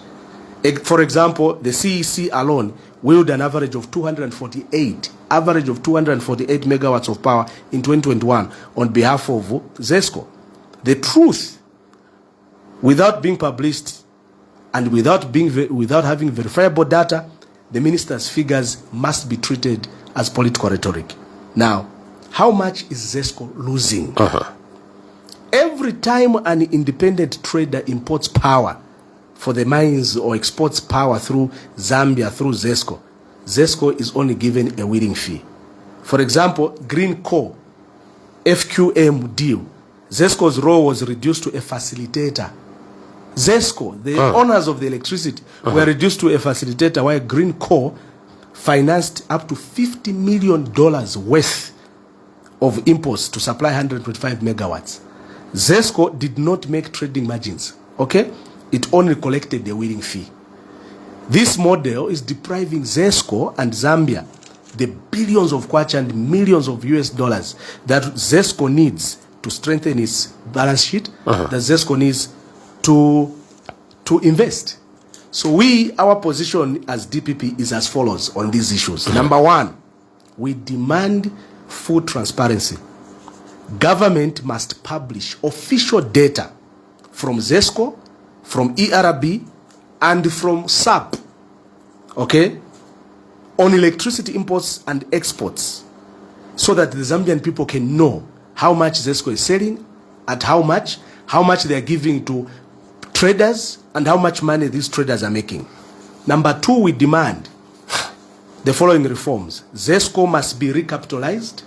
For example, the CEC alone willed an average of 248 megawatts of power in 2021 on behalf of ZESCO. The truth, without being published and without having verifiable data, the minister's figures must be treated as political rhetoric. Now, how much is ZESCO losing? Every time an independent trader imports power for the mines or exports power through Zambia, through ZESCO, ZESCO is only given a wheeling fee. For example, Green Coal, FQM deal, ZESCO's role was reduced to a facilitator. ZESCO, the owners of the electricity, were reduced to a facilitator, while Green Coal financed up to $50 million worth of imports to supply 125 megawatts. ZESCO did not make trading margins, okay? It only collected the wheeling fee. This model is depriving ZESCO and Zambia the billions of kwacha and millions of US dollars that ZESCO needs to strengthen its balance sheet, that ZESCO needs to invest. So our position as DPP is as follows on these issues. Number 1, we demand full transparency. Government must publish official data from ZESCO, from ERB, and from SAP, okay, on electricity imports and exports, so that the Zambian people can know how much ZESCO is selling, at how much they are giving to traders, and how much money these traders are making. Number 2, we demand the following reforms. ZESCO must be recapitalized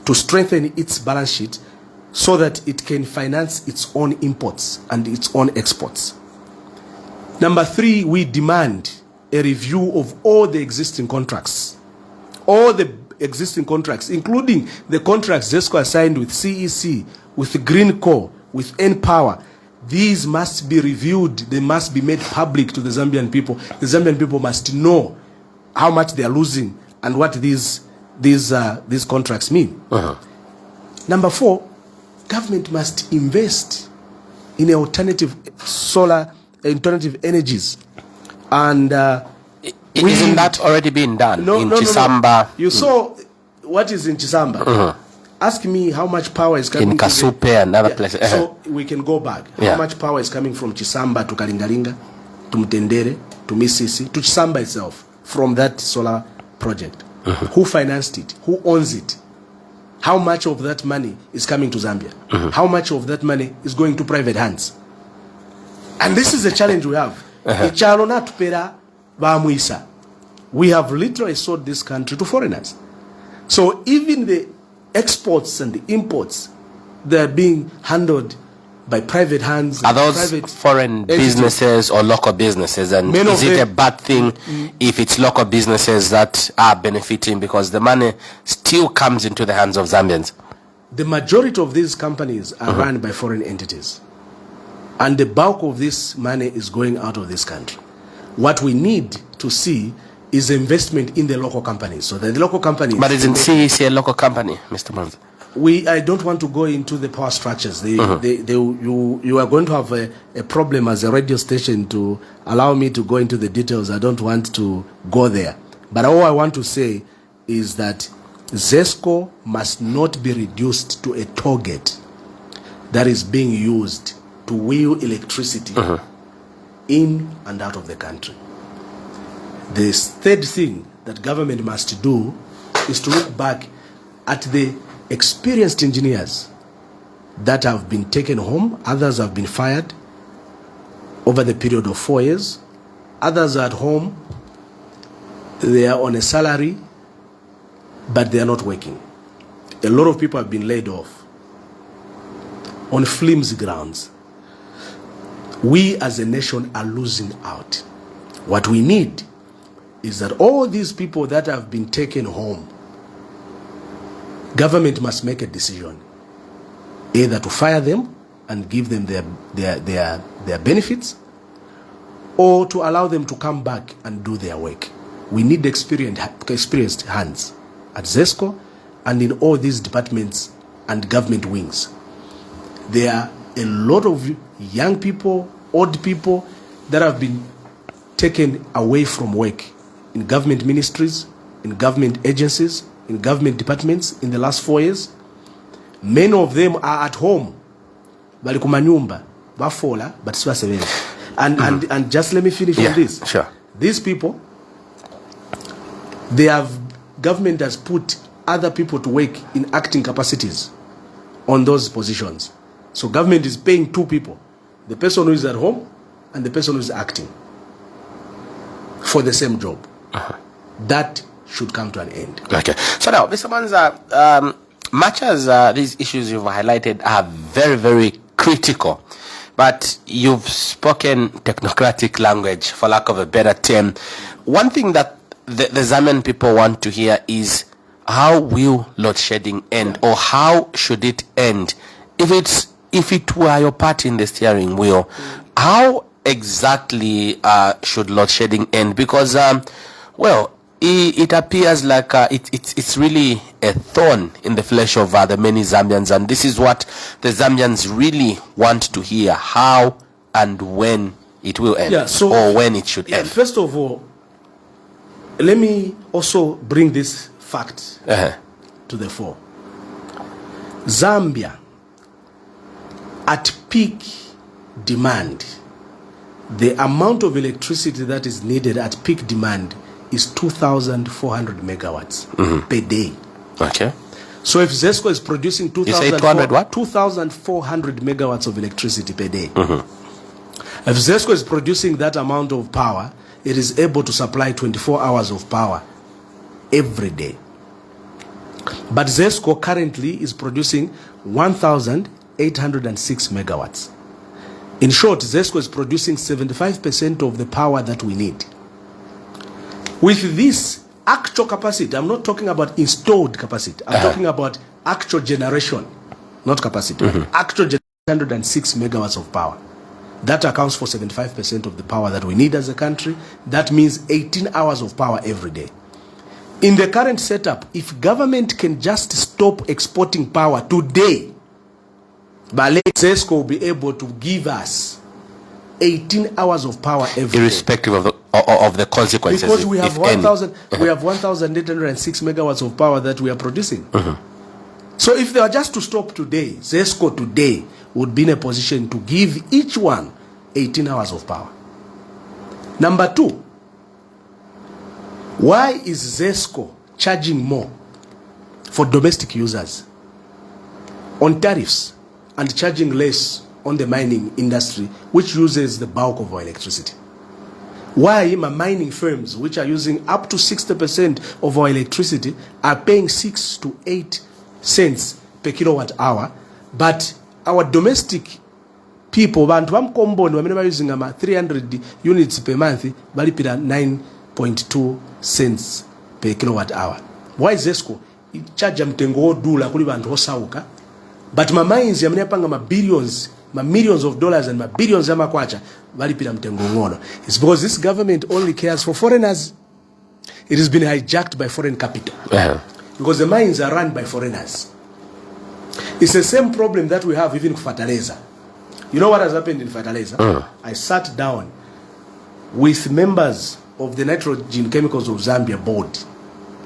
to strengthen its balance sheet so that it can finance its own imports and its own exports. Number 3, we demand a review of all the existing contracts. All the existing contracts, including the contracts ZESCO has signed with CEC, with Green Co, with N-Power. These must be reviewed. They must be made public to the Zambian people. The Zambian people must know how much they are losing and what these contracts mean. Number 4, government must invest in alternative energies. And isn't that already been done in Chisamba? You saw what is in Chisamba. Ask me how much power is coming in Kasupe and other places. So we can go back. How much power is coming from Chisamba to Kalingalinga, to Mtendere, to Misisi, to Chisamba itself from that solar project? Who financed it? Who owns it? How much of that money is coming to Zambia? How much of that money is going to private hands? And this is the challenge we have. We have literally sold this country to foreigners. So even the exports and the imports, they're being handled by private hands. Are those foreign businesses or local businesses? And is it a bad thing if it's local businesses that are benefiting because the money still comes into the hands of Zambians? The majority of these companies are run by foreign entities. And the bulk of this money is going out of this country. What we need to see is investment in the local companies. So that the local companies... But isn't CEC a local company, Mr. Mwanza? I don't want to go into the power structures. You are going to have a problem as a radio station to allow me to go into the details. I don't want to go there. But all I want to say is that ZESCO must not be reduced to a target that is being used to wheel electricity in and out of the country. The third thing that government must do is to look back at the experienced engineers that have been taken home. Others have been fired over the period of 4 years. Others are at home. They are on a salary, but they are not working. A lot of people have been laid off on flimsy grounds. We as a nation are losing out. What we need is that all these people that have been taken home, government must make a decision, either to fire them and give them their benefits, or to allow them to come back and do their work. We need experienced hands at ZESCO and in all these departments and government wings. There are a lot of young people, old people that have been taken away from work in government ministries, in government agencies, in government departments in the last 4 years. Many of them are at home. Bali kumanyumba, bafola, but sibasebenza. And just let me finish on this. Sure. These people, government has put other people to work in acting capacities on those positions. So government is paying 2 people, the person who is at home and the person who is acting for the same job. That should come to an end. Okay. So now, Mr. Mwanza, much as these issues you've highlighted are very, very critical, but you've spoken technocratic language, for lack of a better term. One thing that the Zambian people want to hear is, how will load shedding end, or how should it end? If it were your party in the steering wheel, how exactly should load shedding end? Because, it appears like it's really a thorn in the flesh of the many Zambians, and this is what the Zambians really want to hear: how and when it will end, or when it should end. First of all, let me also bring this fact to the fore. Zambia, at peak demand, the amount of electricity that is needed at peak demand is 2,400 megawatts per day. Okay. So if ZESCO is producing 2,400 megawatts of electricity per day, if ZESCO is producing that amount of power, it is able to supply 24 hours of power every day. But ZESCO currently is producing 1,806 megawatts. In short, ZESCO is producing 75% of the power that we need. With this actual capacity, I'm not talking about installed capacity, I'm talking about actual generation, not capacity, actual generation, 106 megawatts of power. That accounts for 75% of the power that we need as a country. That means 18 hours of power every day. In the current setup, if government can just stop exporting power today, ZESCO will be able to give us 18 hours of power every day. Irrespective of the consequences. Because we have 1,806 megawatts of power that we are producing. So if they are just to stop today, ZESCO today would be in a position to give each one 18 hours of power. Number two, why is ZESCO charging more for domestic users on tariffs and charging less on the mining industry, which uses the bulk of our electricity? Why mining firms, which are using up to 60% of our electricity, are paying 6 to 8 cents per kilowatt hour, but our domestic people, bantu bamkomboni bamene ba using 300 units per month, balipira 9.2 cents per kilowatt hour? Why is ZESCO charge mtengo odula kuli bantu osauka, but mines yamene apanga billions, millions of dollars and billions ya makwacha balipira mtengo ngono? It's because this government only cares for foreigners. It has been hijacked by foreign capital. Because the mines are run by foreigners. It's the same problem that we have even with fertilizer. You know what has happened in fertilizer? I sat down with members of the Nitrogen Chemicals of Zambia board.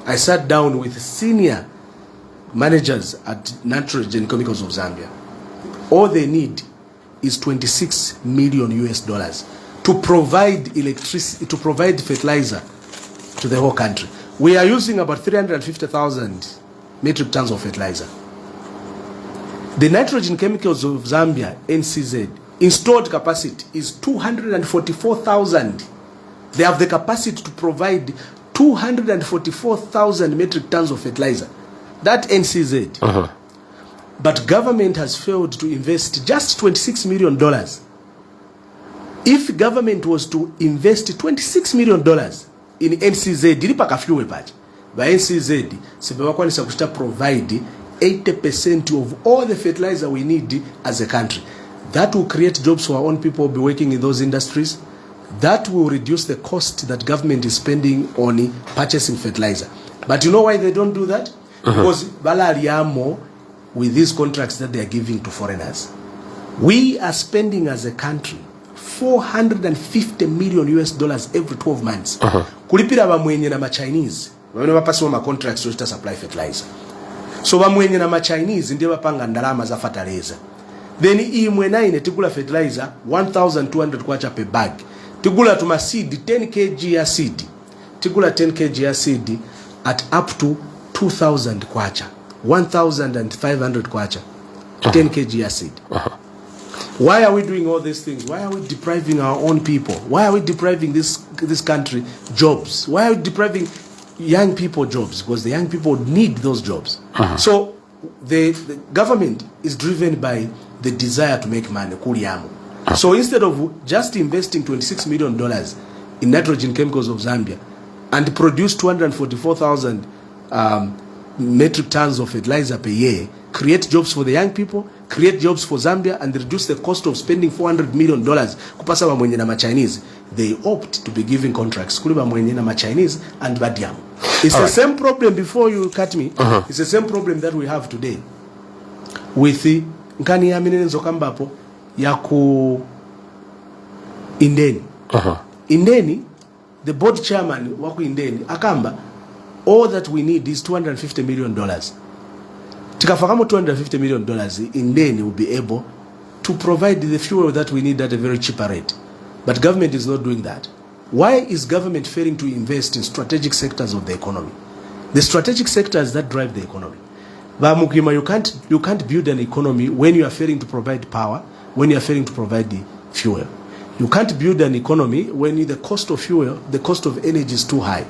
I sat down with senior managers at Nitrogen Chemicals of Zambia. All they need is $26 million to provide electricity, to provide fertilizer to the whole country. We are using about 350,000 metric tons of fertilizer. The Nitrogen Chemicals of Zambia, NCZ, installed capacity is 244,000. They have the capacity to provide 244,000 metric tons of fertilizer. That NCZ. But government has failed to invest just $26 million. If government was to invest $26 million in NCZ, dilipa kafyuwe pacha. By NCZ, sebewakwanisa kushita provide 80% of all the fertilizer we need as a country. That will create jobs for our own people who will be working in those industries. That will reduce the cost that government is spending on purchasing fertilizer. But you know why they don't do that? Because balariamo with these contracts that they are giving to foreigners. We are spending as a country $450 million every 12 months. Kulipira bamwenye na ma-Chinese. Wamene bapasiwa ma-contracts to supply fertilizer. So bamwenye na ma-Chinese ndiye bapanga ndalama za fertilizer. Then imwe naine tikula fertilizer 1,200 kwacha per bag. Tikula tuma seed 10 kg ya seed. Tikula 10 kg ya seed at up to 2,000 kwacha. 1,500 kwacha. 10 kg ya seed. Why are we doing all these things? Why are we depriving our own people? Why are we depriving this country jobs? Why are we depriving young people jobs? Because the young people need those jobs. So the government is driven by the desire to make money. So instead of just investing $26 million in Nitrogen Chemicals of Zambia and produce 244,000 metric tons of fertilizer per year, create jobs for the young people, create jobs for Zambia, and reduce the cost of spending $400 million kupasa bamwenye na ma-Chinese, they opt to be giving contracts kuli bamwenye na ma-Chinese and badiam. It's the same problem, before you cut me, it's the same problem that we have today with the nkani ya minene nzokambapo ya ku Indeni. Indeni, the board chairman waku Indeni akamba, all that we need is $250 million. Tikafakamo $250 million, Indeni will be able to provide the fuel that we need at a very cheaper rate. But government is not doing that. Why is government failing to invest in strategic sectors of the economy? The strategic sectors that drive the economy. Bamukima, you can't build an economy when you are failing to provide power, when you are failing to provide the fuel. You can't build an economy when the cost of fuel, the cost of energy is too high.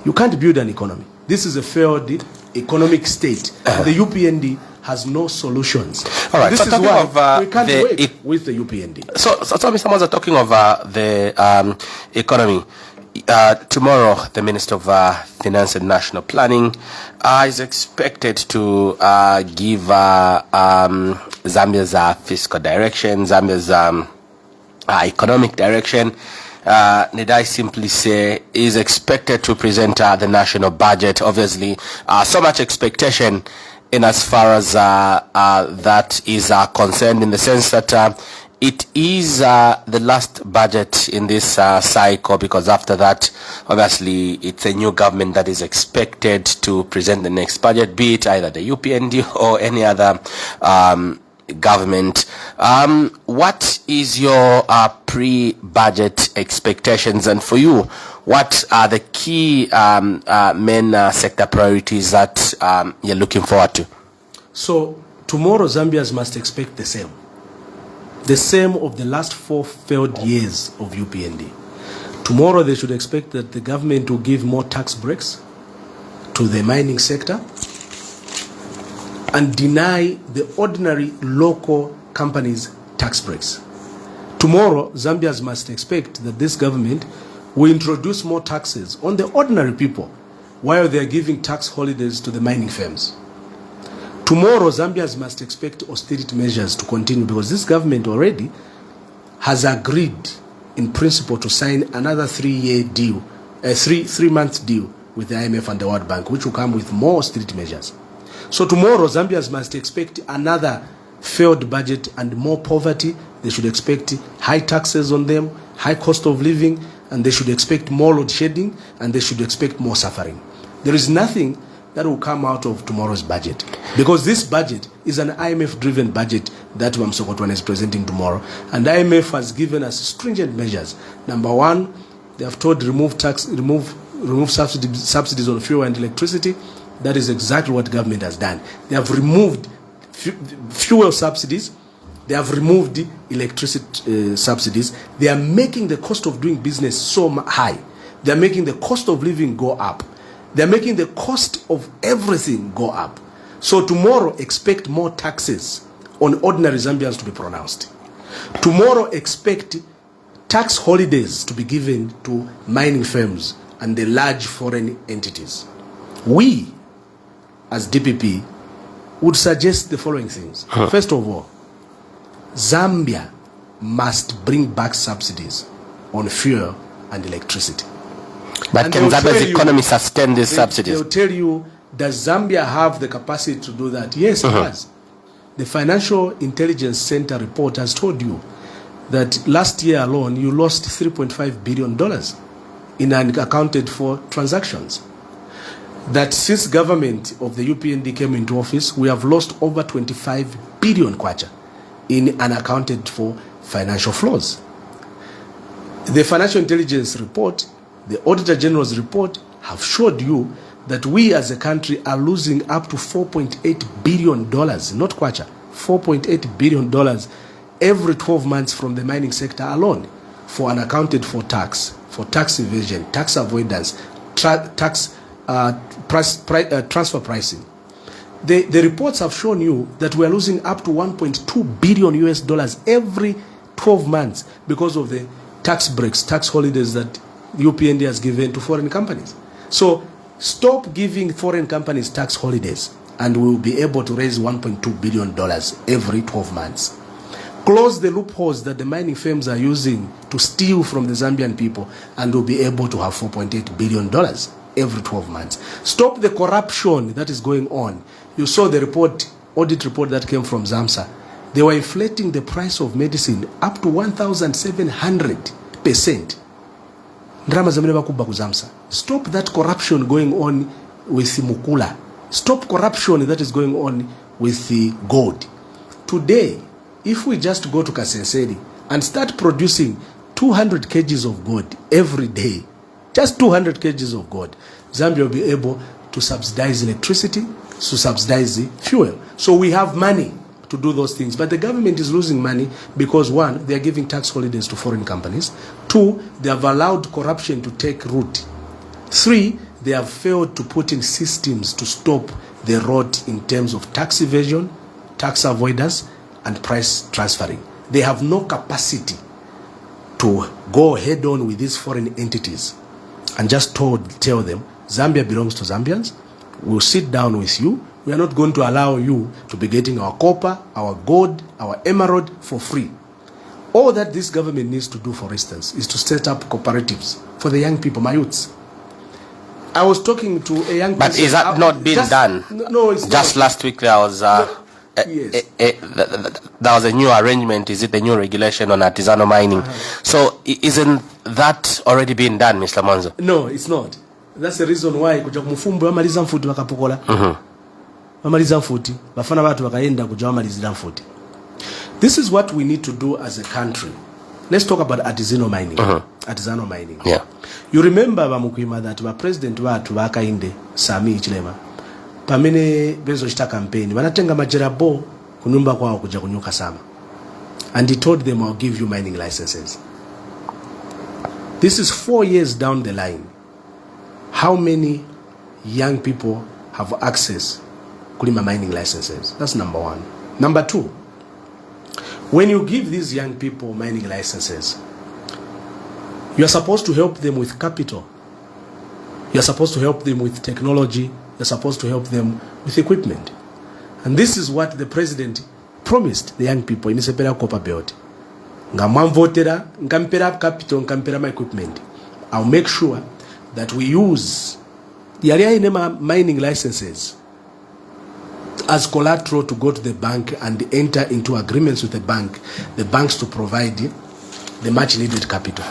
You can't build an economy. This is a failed economic state. The UPND has no solutions. All right. This So is talking why of we can't work with the UPND. So Mr. Mwanza, talking of the economy, tomorrow the Minister of Finance and National Planning is expected to give Zambia's fiscal direction, Zambia's economic direction. Need I simply say is expected to present the national budget. Obviously, so much expectation in as far as that is concerned, in the sense that it is the last budget in this cycle, because after that, obviously, it's a new government that is expected to present the next budget, be it either the UPND or any other government. What is your pre-budget expectations, and for you, what are the key main sector priorities that you're looking forward to? So tomorrow, Zambians must expect the same of the last 4 failed years of UPND. Tomorrow they should expect that the government will give more tax breaks to the mining sector and deny the ordinary local companies tax breaks. Tomorrow, Zambians must expect that this government will introduce more taxes on the ordinary people while they are giving tax holidays to the mining firms. Tomorrow, Zambians must expect austerity measures to continue, because this government already has agreed in principle to sign another 3-year deal, a 3-month deal with the IMF and the World Bank, which will come with more austerity measures. So tomorrow, Zambians must expect another failed budget and more poverty. They should expect high taxes on them, high cost of living, and they should expect more load shedding, and they should expect more suffering. There is nothing that will come out of tomorrow's budget, because this budget is an IMF-driven budget that Msokotwane is presenting tomorrow, and IMF has given us stringent measures. Number one, they have told remove subsidies on fuel and electricity. That is exactly what government has done. They have removed fuel subsidies. They have removed electricity subsidies. They are making the cost of doing business so high. They are making the cost of living go up. They are making the cost of everything go up. So tomorrow, expect more taxes on ordinary Zambians to be pronounced. Tomorrow, expect tax holidays to be given to mining firms and the large foreign entities. We, as DPP, would suggest the following things. First of all, Zambia must bring back subsidies on fuel and electricity. But can Zambia's economy sustain these subsidies? They'll tell you, does Zambia have the capacity to do that? Yes, it has. The Financial Intelligence Center report has told you that last year alone, you lost $3.5 billion in unaccounted for transactions. That since government of the UPND came into office, we have lost over 25 billion kwacha in unaccounted for financial flows. The Financial Intelligence report, the Auditor General's report have showed you that we as a country are losing up to $4.8 billion, not kwacha, $4.8 billion every 12 months from the mining sector alone for unaccounted for tax, for tax evasion, tax avoidance, tax transfer pricing. The reports have shown you that we are losing up to $1.2 billion US every 12 months because of the tax breaks, tax holidays that UPND has given to foreign companies. So stop giving foreign companies tax holidays and we will be able to raise $1.2 billion every 12 months. Close the loopholes that the mining firms are using to steal from the Zambian people and we'll be able to have $4.8 billion every 12 months. Stop the corruption that is going on. You saw the report, audit report that came from ZAMSA. They were inflating the price of medicine up to 1,700%. Stop that corruption going on with Mukula. Stop corruption that is going on with the gold. Today, if we just go to Kasenseri and start producing 200 kgs of gold every day, just 200 kgs of gold, Zambia will be able to subsidize electricity, to subsidize the fuel. So we have money. to do those things. But the government is losing money because, one, they are giving tax holidays to foreign companies. Two, they have allowed corruption to take root. Three, they have failed to put in systems to stop the rot in terms of tax evasion, tax avoidance, and price transferring. They have no capacity to go head on with these foreign entities and just tell them, Zambia belongs to Zambians. We'll sit down with you. We are not going to allow you to be getting our copper, our gold, our emerald for free. All that this government needs to do, for instance, is to set up cooperatives for the young people, my youths. I was talking to a young person. But is that not being done? No, it's just not. Last week there was Yes. there was a new arrangement. Is it the new regulation on artisanal mining? So isn't that already being done, Mr. Mwanza? No, it's not. That's the reason why kuja kumufumbo wamaliza mfuti wakapokola. Wamaliza mfuti, bafana watu wakaenda kuja wamalizira mfuti. This is what we need to do as a country. Let's talk about artisanal mining. Artisanal mining. Yeah. You remember bamukwima that the president watu wakainde Sami Chilema. Pamene bezo chita campaign wanatenga majerabo kunyumba kwao kuja kunyuka sama. And he told them, I'll give you mining licenses. This is 4 years down the line. How many young people have access to mining licenses? That's number one. Number two, when you give these young people mining licenses, you are supposed to help them with capital. You are supposed to help them with technology. You're supposed to help them with equipment. And this is what the president promised the young people in Isepera Copper Belt. Ngamamvotera, ngampera capital, ngampera my equipment. I'll make sure that we use the area mining licenses as collateral to go to the bank and enter into agreements with the banks to provide the much needed capital.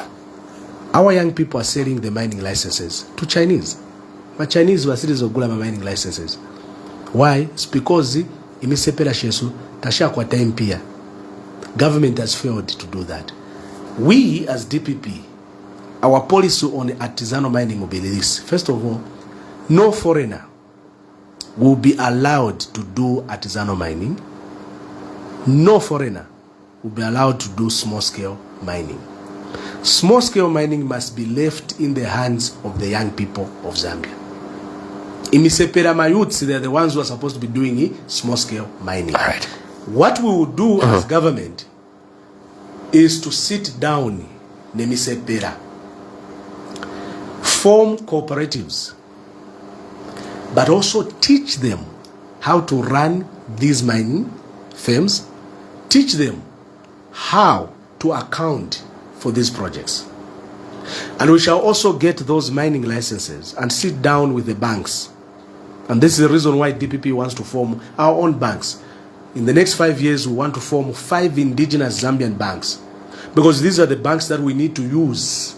Our young people are selling the mining licenses to Chinese. But Chinese were series of mining licenses. Why? It's because imisepera shesu tasha kwa time pia. Government has failed to do that. We as DPP, our policy on artisanal mining will be this. First of all, no foreigner will be allowed to do artisanal mining. No foreigner will be allowed to do small-scale mining. Small-scale mining must be left in the hands of the young people of Zambia. Imisepera mayouths, they're the ones who are supposed to be doing small-scale mining. All right. What we will do as government is to sit down, Nemisepera, form cooperatives, but also teach them how to run these mining firms, teach them how to account for these projects. And we shall also get those mining licenses and sit down with the banks. And this is the reason why DPP wants to form our own banks. In the next 5 years, we want to form 5 indigenous Zambian banks, because these are the banks that we need to use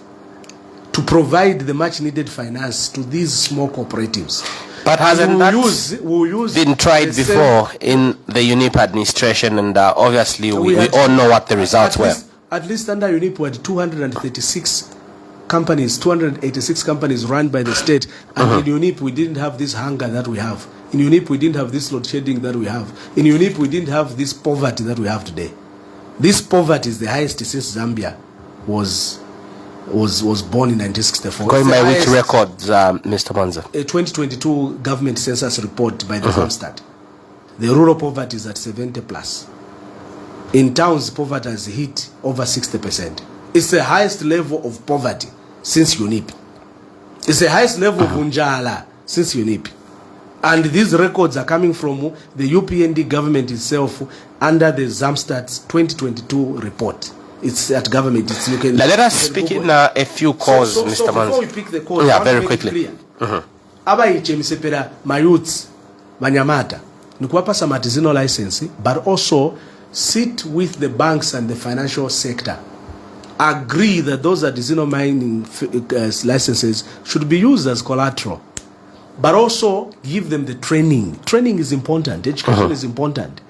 to provide the much needed finance to these small cooperatives. But hasn't that been tried before in the UNIP administration? And obviously we all know what the results were. At least under UNIP, we had 236 companies, 286 companies run by the state. And in UNIP, we didn't have this hunger that we have. In UNIP, we didn't have this load shedding that we have. In UNIP, we didn't have this poverty that we have today. This poverty is the highest since Zambia was born in 1964. Going by which records, Mr. Mwanza? A 2022 government census report by the Zamstat. The rural poverty is at 70 plus. In towns, poverty has hit over 60%. It's the highest level of poverty since UNIP. It's the highest level of unjala since UNIP. And these records are coming from the UPND government itself under the Zamstat's 2022 report. It's at government. It's looking. Let us speak in a few calls, Mr. Mwanza. Before we pick the calls, yeah, very quickly. Abaiche misepera mayouths, manyamata, nikuwapa some artisanal license, but also sit with the banks and the financial sector. Agree that those artisanal mining licenses should be used as collateral, but also give them the training. Training is important. Education is important.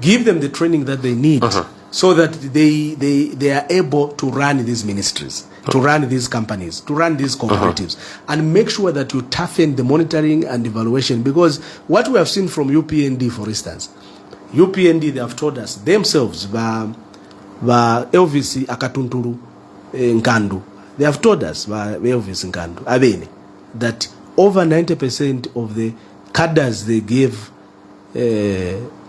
Give them the training that they need so that they are able to run these ministries, to run these companies, to run these cooperatives, and make sure that you toughen the monitoring and evaluation. Because what we have seen from UPND, for instance, UPND, they have told us themselves, ba Elvis Akatunturu Nkandu, they have told us, ba Elvis Nkandu, Abene, that over 90% of the cadres they gave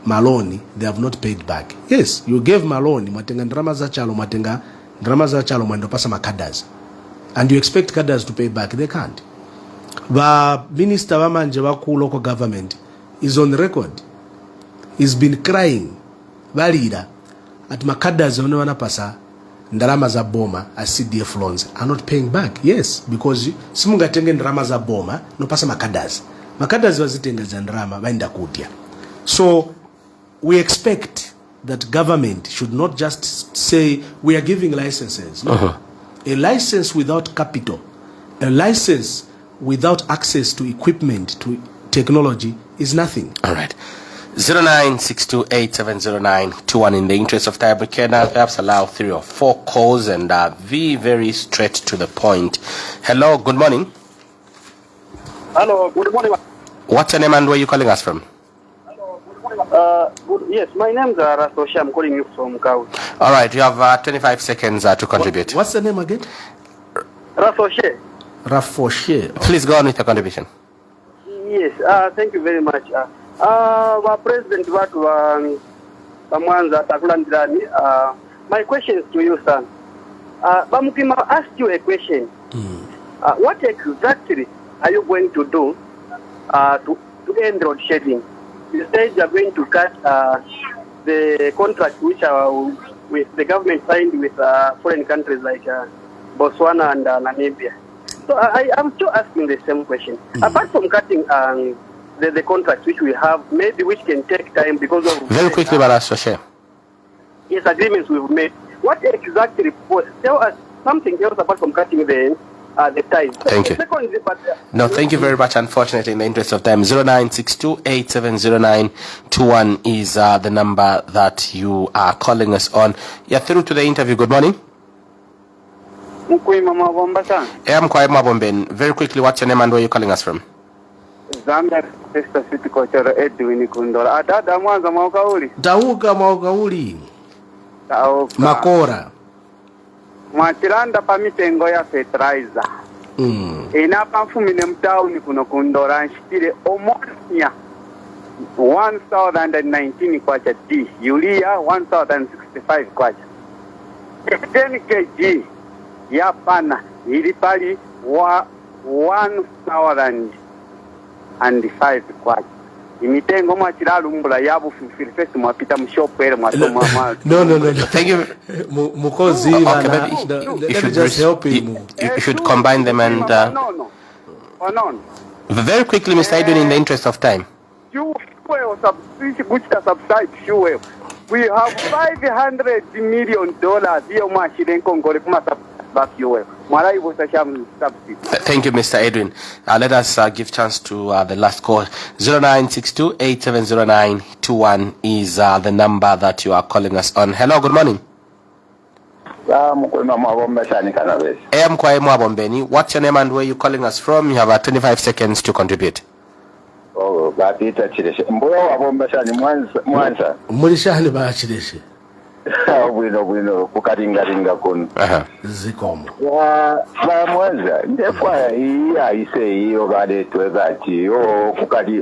Maloney, they have not paid back. Yes, you gave Maloney, matenga ndrama za chalo mwendo pasa makadas. And you expect cadres to pay back, they can't. The Minister Wamanje Waku local government is on record. He's been crying, valida, at makadas wana pasa ndarama za boma as CDF loans are not paying back. Yes, because simunga tenge ndarama za boma no pasa makadas. Makadas wazitenga za ndarama baenda kutia. So we expect that government should not just say we are giving licenses. No. A license without capital, a license without access to equipment, to technology is nothing. All right. 0962870921. In the interest of time, we can perhaps allow 3 or 4 calls and be very straight to the point. Hello, good morning. Hello, good morning. What's your name and where are you calling us from? Yes, my name is Rasoshe. I'm calling you from Kau. All right, you have 25 seconds to contribute. What's the name again? Rasoshe. Rafoshe. Please go on with your contribution. Yes, thank you very much. President watu wa Mwanza takulandirani. My question is to you, son. Bamukima asked you a question. What exactly are you going to do to end road shedding? You said you are going to cut the contract which are with the government signed with foreign countries like Botswana and Namibia. So I'm still asking the same question. Apart from cutting the contracts which we have, maybe which can take time because of... Very quickly, Barasoshe. Yes, agreements we've made. What exactly... Tell us something else apart from cutting the ties. Thank you. No, thank you very much. Unfortunately, in the interest of time, 0962870921 is the number that you are calling us on. You're through to the interview. Good morning. Very quickly, what's your name and where are you calling us from? Zambia Sister City Kochero Edwin Kundora. Adada Mwanza Maukauli. Tauka Maukauli. Makora. Mwachiranda pamitengo ya fertilizer. Inapa mfumine mtauni kuno Kundora nshitire omonia 1019 kwacha D. Yulia 1065 kwacha. 10 kg ya pana ilipali wa 1005 kwacha. Imitengo mwachiralu mbula yabu firfesi mwapita mshopere mwasoma mwa. No. Thank you. Mukozi you should combine them and very quickly, Mr. Edwin, in the interest of time. We have $500 million Thank you, Mr. Edwin. Let us give chance to the last call. 0962870921 is the number that you are calling us on. Hello, good morning. What's your name and where are you calling us from? You have 25 seconds to contribute. Oh, Batita Chideshi. Mboya wabombashani Mwanza. Mulishani ba Chideshi. Bwino kukaringa kuno. Zikomo. Ba Mwanza ndekwa iya ise iyo bade twezati yo kukadi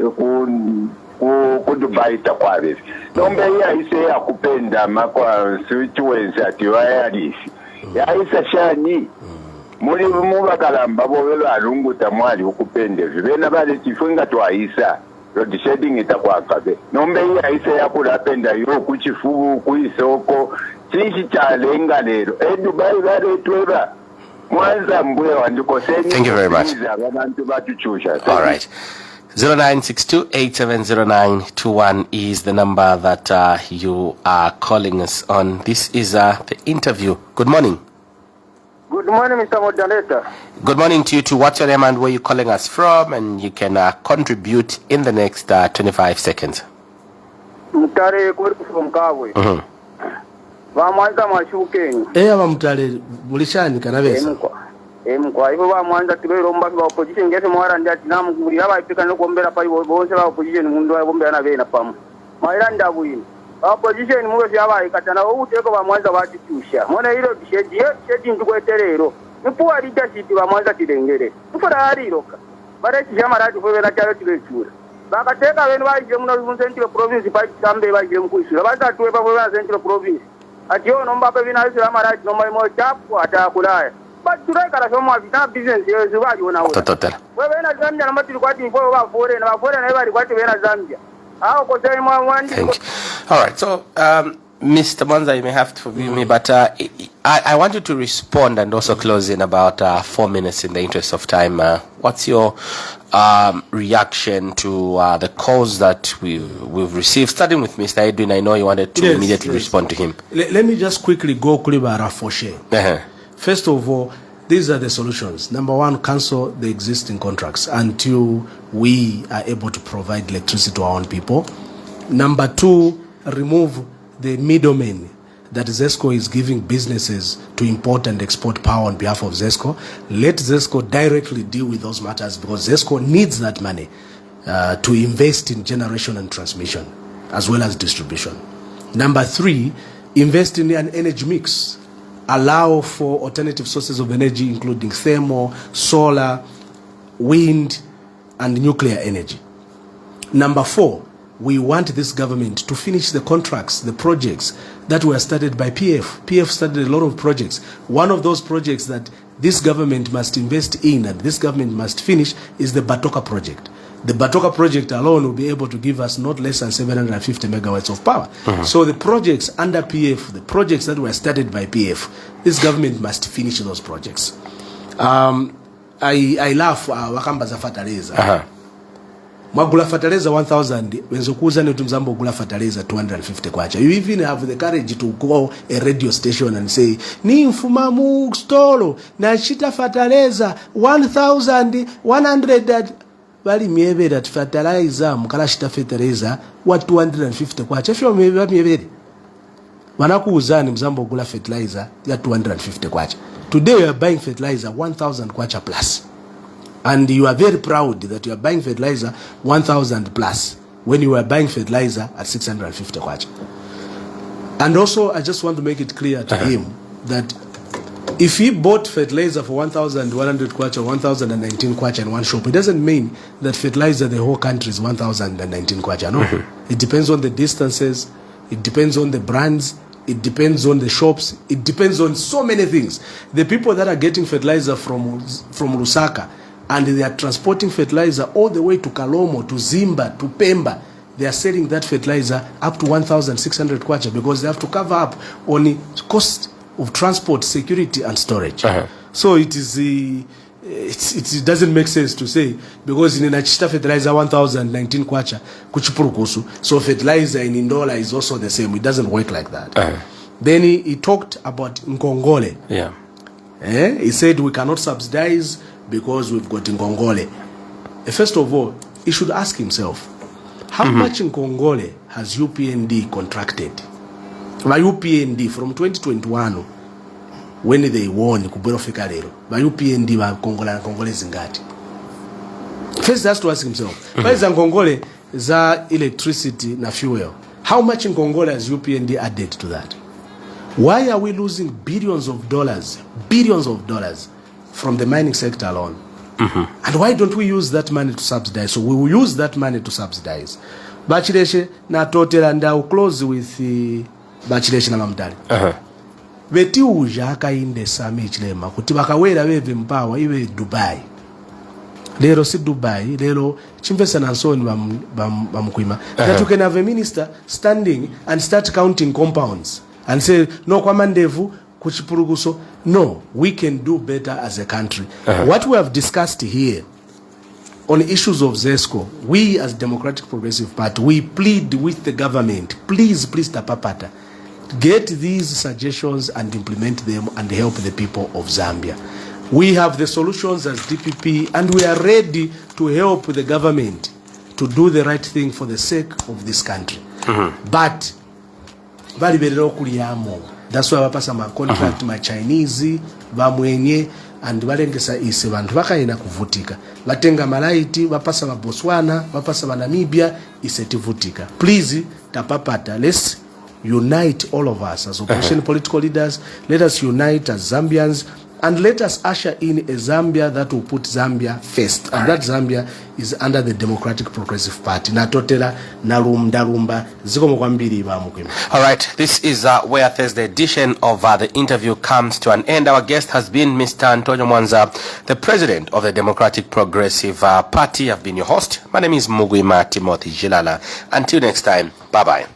kudubaita kwabe. Nombe iya ise ya kupenda makwa switchwenzi ati wayalisi. Ya isa shani. Muri mubakalamba bobelo alunguta mwali ukupende vibena bale chifunga twaisa road shedding itakwakabe nombe iya ise yakulapenda yo kuchifubu kuisoko chichi chalenga lero Dubai bale tweba Mwanza mbuye wandikoseni. Thank you very much. Abantu batuchusha. All right. 0962870921 is the number that you are calling us on. This is the interview. Good morning. Good morning, Mr. Moderator. Good morning to you too. What's your name and where you calling us from? And you can contribute in the next 25 seconds. Mutare from Kawe. Vamwanza mashukeni. Mutare mulishani kanabesa. Kwa hivyo vamwanza tuliromba kwa opposition ngese mwara ndi ati namuguri aba ipika no kombera pa bonse ba opposition mundu wa bombe ana vena pamu. Mairanda win. Opposition muwe yabaye katana uteko bamwanza bakitusha. Mona hilo sheji ndukweterero. Mpuwa leadership bamwanza kidengere. Tufura hariroka. Bare kijama rati fobera cyaro kibechura. Bakateka bene baje muno central province pa kambe baje mukwisura. Batatuwe pa central province. Ati ono mbape bina isura marati no mo chapu atakulaya. But turai kara somo vita business yezu baje ona ona. Totala. Wewe na Zambia na matiri kwati mfo ba fore na bari kwati bena Zambia. Thank you. All right, so Mr. Mwanza, you may have to forgive me, but I want you to respond and also close in about 4 minutes in the interest of time. What's your reaction to the calls that we've received? Starting with Mr. Edwin, I know you wanted to immediately respond to him. Let me just quickly go Kulibara Foshe. First of all, these are the solutions. Number one, cancel the existing contracts until we are able to provide electricity to our own people. Number two, remove the middlemen that ZESCO is giving businesses to import and export power on behalf of ZESCO. Let ZESCO directly deal with those matters because ZESCO needs that money to invest in generation and transmission as well as distribution. Number three, invest in an energy mix. Allow for alternative sources of energy, including thermal, solar, wind, and nuclear energy. Number four, we want this government to finish the contracts, the projects that were started by PF. PF started a lot of projects. One of those projects that this government must invest in and this government must finish is the Batoka project. The Batoka project alone will be able to give us not less than 750 megawatts of power. So the projects under PF, the projects that were started by PF, this government must finish those projects. I laugh wakamba za fertilizer. Mwagula fertilizer 1000 wenzokuza ne tumzambo gula fertilizer 250 kwacha. You even have the courage to go a radio station and say ni mfuma mu stolo na shita fertilizer 1100 bali miebe that fertilizer mukala shita fertilizer wa 250 kwacha. Fyo miebe wanakuuzani mzambo gula fertilizer ya 250 kwacha. Today we are buying fertilizer 1000 kwacha plus. And you are very proud that you are buying fertilizer 1,000 plus when you are buying fertilizer at 650 kwacha. And also, I just want to make it clear to him that if he bought fertilizer for 1,100 kwacha, 1,019 kwacha in one shop, it doesn't mean that fertilizer the whole country is 1,019 kwacha. No, it depends on the distances, it depends on the brands, it depends on the shops, it depends on so many things. The people that are getting fertilizer from Lusaka, and they are transporting fertilizer all the way to Kalomo, to Zimba, to Pemba. They are selling that fertilizer up to 1,600 kwacha because they have to cover up on the cost of transport, security, and storage. So it is it doesn't make sense to say because in Nachita fertilizer 1,019 kwacha kuchipurukusu. So fertilizer in Indola is also the same. It doesn't work like that. Then he talked about Nkongole. He said we cannot subsidize because we've got Nkongole. First of all, he should ask himself, how much Nkongole has UPND contracted? By UPND from 2021, when they won Kubero Fekarero, by UPND by Nkongole zingati. First he has to ask himself, why is Nkongole za electricity na fuel? How much Nkongole has UPND added to that? Why are we losing billions of dollars from the mining sector alone? And why don't we use that money to subsidize? So we will use that money to subsidize. Bachileshe na totela and I'll close with Bachileshe na mamdali. Beti uja haka inde sami chilema. Kutibaka wela wewe mpawa iwe Dubai. Lero si Dubai, lero chimfesa na nsoni bamkuima. That you can have a minister standing and start counting compounds and say, no kwa mandevu, kuchipuruguso. No, we can do better as a country. What we have discussed here on issues of ZESCO, we as Democratic Progressive Party, we plead with the government, please Tapapata, get these suggestions and implement them and help the people of Zambia. We have the solutions as DPP and we are ready to help the government to do the right thing for the sake of this country. But that's why wapasa ma contract ma Chinese, ba mwenye, and balengesa ise bantu bakayina kuvutika batenga malaiti bapasa ba Botswana bapasa ba Namibia ise tivutika. Please tapapata, let's unite all of us as opposition political leaders. Let us unite as Zambians and let us usher in a Zambia that will put Zambia first, and that Zambia is under the Democratic Progressive Party. Natotela narumba ziko mokwambiri ba mukwima. All right, this is where Thursday edition of the interview comes to an end. Our guest has been Mr. Antonio Mwanza, the president of the Democratic Progressive Party. I've been your host. My name is Mugwima Timothy Jilala. Until next time, bye-bye.